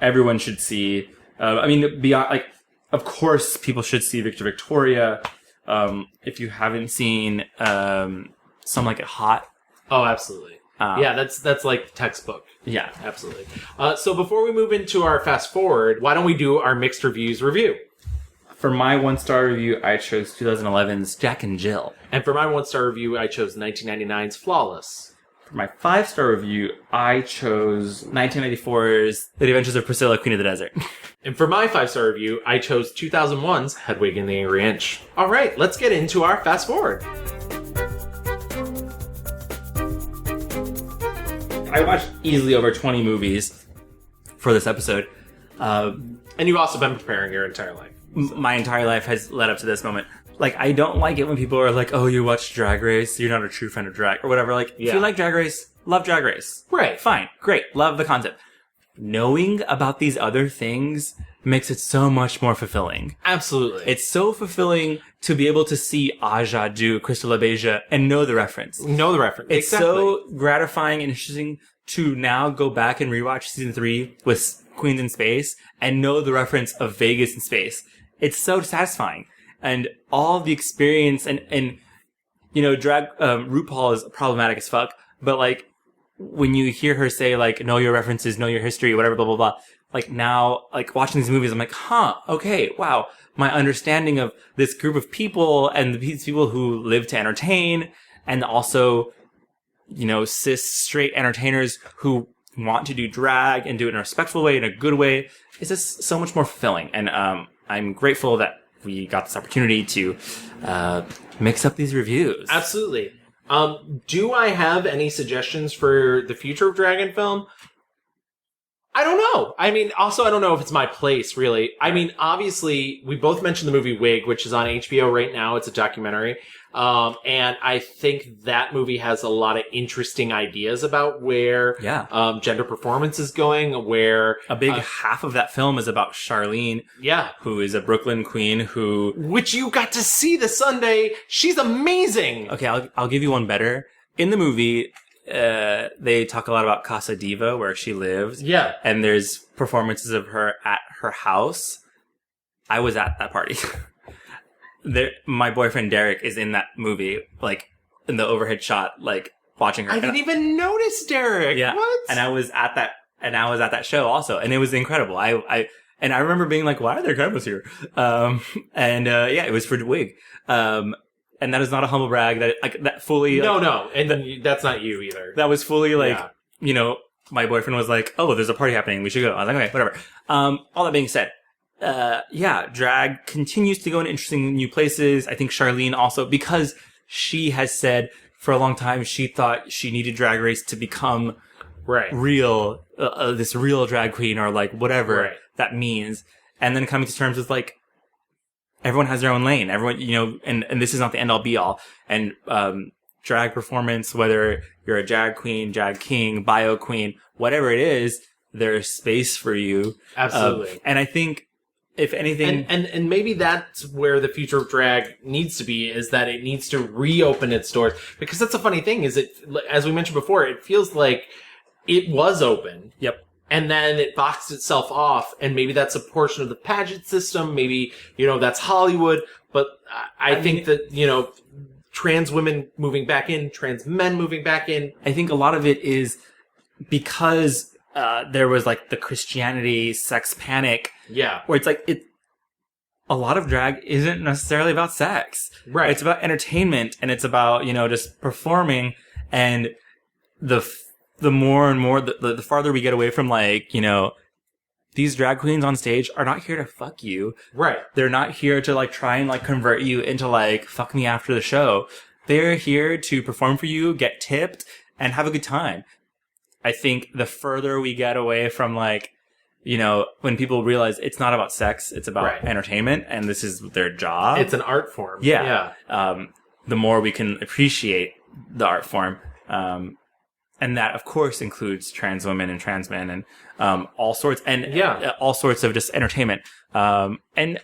everyone should see. I mean, beyond like, of course, people should see Victoria. If you haven't seen Some Like It Hot. Oh, absolutely. That's like textbook. Yeah, absolutely. So before we move into our fast forward, why don't we do our mixed reviews review? For my 1-star review, I chose 2011's Jack and Jill. And for my 1-star review, I chose 1999's Flawless. For my 5-star review, I chose 1994's The Adventures of Priscilla, Queen of the Desert. And for my 5-star review, I chose 2001's Hedwig and the Angry Inch. All right, let's get into our fast forward. I watched easily over 20 movies for this episode. And you've also been preparing your entire life. My entire life has led up to this moment. Like, I don't like it when people are like, oh, you watch Drag Race, you're not a true fan of drag, or whatever. Like, if you like Drag Race, love Drag Race. Right. Fine. Great. Love the concept. Knowing about these other things makes it so much more fulfilling. Absolutely. It's so fulfilling to be able to see Aja do Crystal LaBeija and know the reference. It's so gratifying and interesting to now go back and rewatch season 3 with Queens in Space and know the reference of Vegas in Space. It's so satisfying. And all the experience and drag, RuPaul is problematic as fuck, but like, when you hear her say like, know your references, know your history, whatever, blah, blah, blah. Like now, like watching these movies, I'm like, okay, wow. My understanding of this group of people and these people who live to entertain and also, cis straight entertainers who want to do drag and do it in a respectful way, in a good way, is just so much more fulfilling. And, I'm grateful that we got this opportunity to, mix up these reviews. Absolutely. Do I have any suggestions for the future of Dragon Film? I don't know. I mean, also, I don't know if it's my place, really. I mean, obviously, we both mentioned the movie Wig, which is on HBO right now. It's a documentary. And I think that movie has a lot of interesting ideas about where gender performance is going, where... A big half of that film is about Charlene, who is a Brooklyn queen who... Which you got to see this Sunday. She's amazing! Okay, I'll give you one better. In the movie... they talk a lot about Casa Diva, where she lives. Yeah. And there's performances of her at her house. I was at that party. My boyfriend Derek is in that movie, like, in the overhead shot, like, watching her. I didn't even notice Derek. Yeah. What? And I was at that show also, and it was incredible. I remember being like, why are there cameras here? It was for Wig. And that is not a humble brag. That fully... No. And that's not you either. That was fully like, my boyfriend was like, oh, there's a party happening. We should go. I was like, okay, whatever. All that being said, drag continues to go in interesting new places. I think Charlene also, because she has said for a long time, she thought she needed Drag Race to become real, this real drag queen or like whatever that means. And then coming to terms with like, everyone has their own lane. Everyone, and this is not the end all be all. And, drag performance, whether you're a drag queen, drag king, bio queen, whatever it is, there's space for you. Absolutely. And I think, if anything... And maybe that's where the future of drag needs to be, is that it needs to reopen its doors. Because that's a funny thing, is as we mentioned before, it feels like it was open. Yep. And then it boxed itself off, and maybe that's a portion of the pageant system, maybe, that's Hollywood, but I think that, trans women moving back in, trans men moving back in. I think a lot of it is because there was like the Christianity sex panic. Yeah. Where it's like, a lot of drag isn't necessarily about sex. Right. It's about entertainment, and it's about, just performing. And the more and more, the farther we get away from like, these drag queens on stage are not here to fuck you. Right. They're not here to like try and like convert you into like, fuck me after the show. They're here to perform for you, get tipped, and have a good time. I think the further we get away from like, when people realize it's not about sex, it's about entertainment, and this is their job. It's an art form. Yeah. The more we can appreciate the art form. And that, of course, includes trans women and trans men and all sorts, and all sorts of just entertainment. And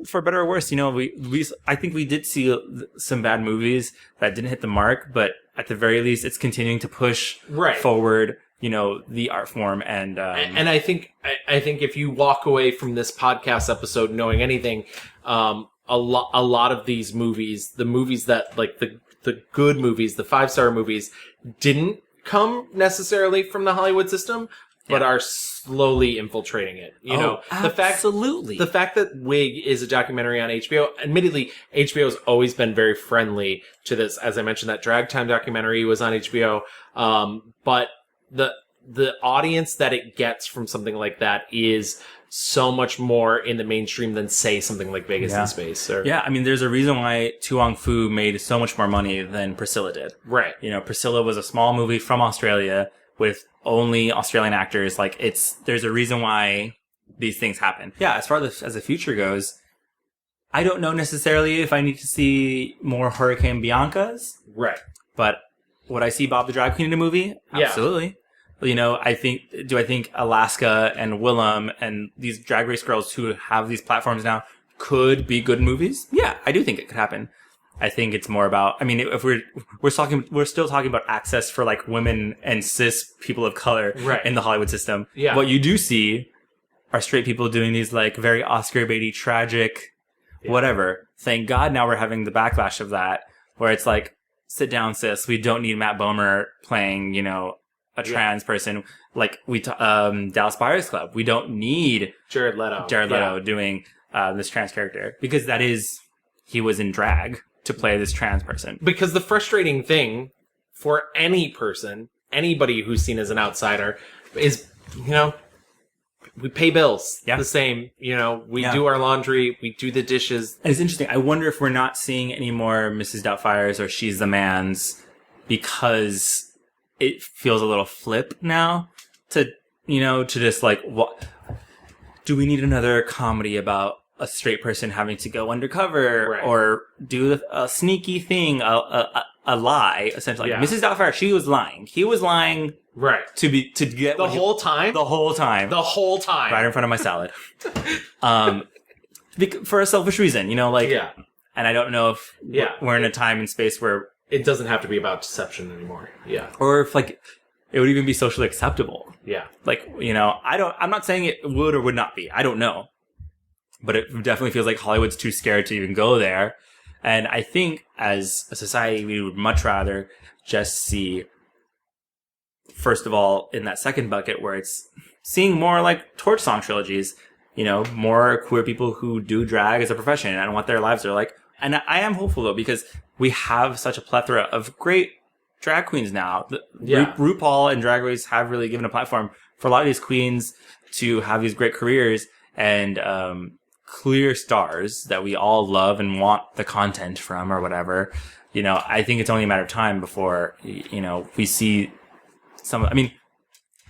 for better or worse, I think we did see some bad movies that didn't hit the mark, but at the very least, it's continuing to push forward, the art form. And I think if you walk away from this podcast episode knowing anything, a lot of these movies, the movies that like the good movies, the 5-star movies, didn't come necessarily from the Hollywood system, but are slowly infiltrating it. Absolutely. The fact that Wig is a documentary on HBO, admittedly, HBO's always been very friendly to this. As I mentioned, that Drag Time documentary was on HBO. But the audience that it gets from something like that is so much more in the mainstream than, say, something like Vegas in Space. There's a reason why Wong Foo made so much more money than Priscilla did. Right. Priscilla was a small movie from Australia with only Australian actors. Like, there's a reason why these things happen. Yeah, as far as the future goes, I don't know necessarily if I need to see more Hurricane Biancas. Right. But would I see Bob the Drag Queen in a movie? Absolutely. I think Alaska and Willem and these Drag Race girls who have these platforms now could be good movies? Yeah, I do think it could happen. I think it's more about, if we're still talking about access for like women and cis people of color in the Hollywood system. Yeah. What you do see are straight people doing these like very Oscar baity, tragic, whatever. Thank God now we're having the backlash of that, where it's like, sit down, sis. We don't need Matt Bomer playing, a trans person. Like Dallas Buyers Club. We don't need Jared Leto doing this trans character, because he was in drag to play this trans person. Because the frustrating thing for any person, anybody who's seen as an outsider, is, we pay bills the same. We do our laundry, we do the dishes. And it's interesting. I wonder if we're not seeing any more Mrs. Doubtfires or She's the Man's, because it feels a little flip now to just like, what do we need another comedy about a straight person having to go undercover or do a sneaky thing, a lie, essentially. Like, Mrs. Doubtfire, she was lying. He was lying. Right. To get the whole time? The whole time. Right in front of my salad. For a selfish reason, and I don't know if we're in a time and space where it doesn't have to be about deception anymore. Yeah. Or if like it would even be socially acceptable. Yeah. Like, I'm not saying it would or would not be. I don't know. But it definitely feels like Hollywood's too scared to even go there. And I think as a society, we would much rather just see, first of all, in that second bucket where it's seeing more like Torch Song trilogies, more queer people who do drag as a profession and what their lives are like. And I am hopeful though, because we have such a plethora of great drag queens now. RuPaul and Drag Race have really given a platform for a lot of these queens to have these great careers and clear stars that we all love and want the content from or whatever. I think it's only a matter of time before, we see some,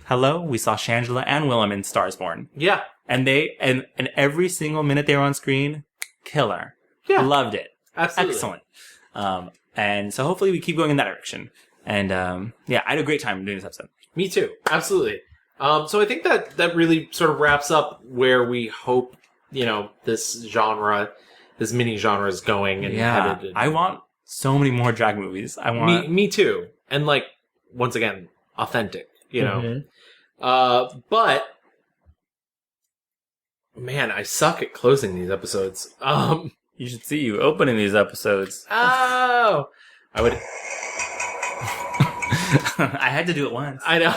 hello, we saw Shangela and Willem in Stars Born. Yeah. And and every single minute they were on screen, killer. Yeah. Loved it. Absolutely. Excellent. And so hopefully we keep going in that direction. And I had a great time doing this episode. Me too. Absolutely. So I think that really sort of wraps up where we hope, this mini genre is going and headed. I want so many more drag movies. Me too. And like, once again, authentic, but man, I suck at closing these episodes. You should see you opening these episodes. Oh, I would. I had to do it once. I know.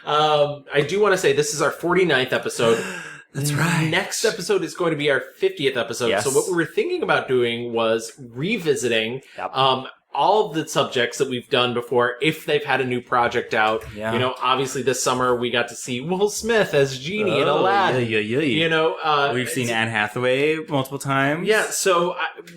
I do want to say this is our 49th episode. That's right. Next episode is going to be our 50th episode. Yes. So what we were thinking about doing was revisiting all of the subjects that we've done before if they've had a new project out. Yeah. You know, obviously this summer we got to see Will Smith as Genie in Aladdin. Yeah. You know, we've seen Anne Hathaway multiple times. Yeah, so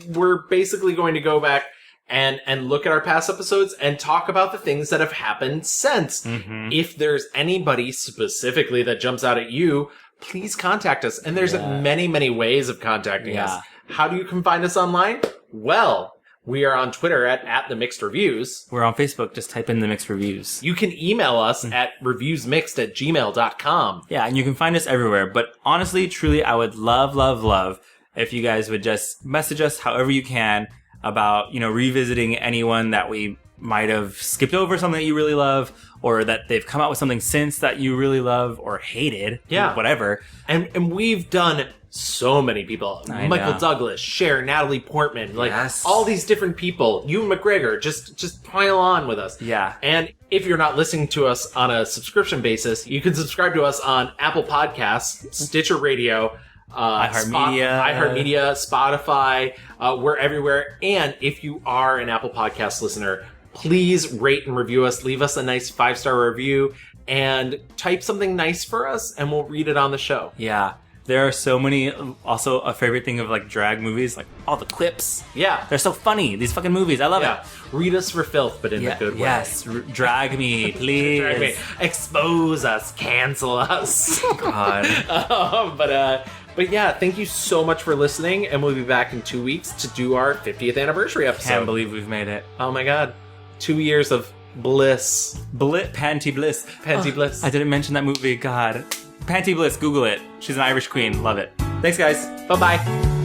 we're basically going to go back and look at our past episodes and talk about the things that have happened since. Mm-hmm. If there's anybody specifically that jumps out at you, please contact us. And there's many, many ways of contacting us. How do you can find us online? Well, we are on Twitter at The Mixed Reviews. We're on Facebook. Just type in The Mixed Reviews. You can email us at reviewsmixed@gmail.com. Yeah, and you can find us everywhere. But honestly, truly, I would love if you guys would just message us however you can about, you know, revisiting anyone that we might have skipped over, something that you really love, or that they've come out with something since that you really love or hated. Yeah. Whatever. And we've done so many people. I Michael know. Douglas, Cher, Natalie Portman, like Yes. all these different people. Ewan McGregor, just pile on with us. Yeah. And if you're not listening to us on a subscription basis, you can subscribe to us on Apple Podcasts, Stitcher Radio, iHeartMedia, Spotify. We're everywhere. And if you are an Apple Podcast listener, please rate and review us. Leave us a nice 5-star review and type something nice for us, and we'll read it on the show. Yeah. There are so many, also a favorite thing of like drag movies, like all the clips. Yeah. They're so funny, these fucking movies. I love it. Read us for filth, but in a good way. Yes. Drag me, please. Drag me. Expose us. Cancel us. God. But yeah, thank you so much for listening, and we'll be back in 2 weeks to do our 50th anniversary episode. Can't believe we've made it. Oh my god. 2 years of bliss. Panty Bliss. Panty Bliss. I didn't mention that movie, God. Panty Bliss, Google it. She's an Irish queen. Love it. Thanks, guys. Bye-bye.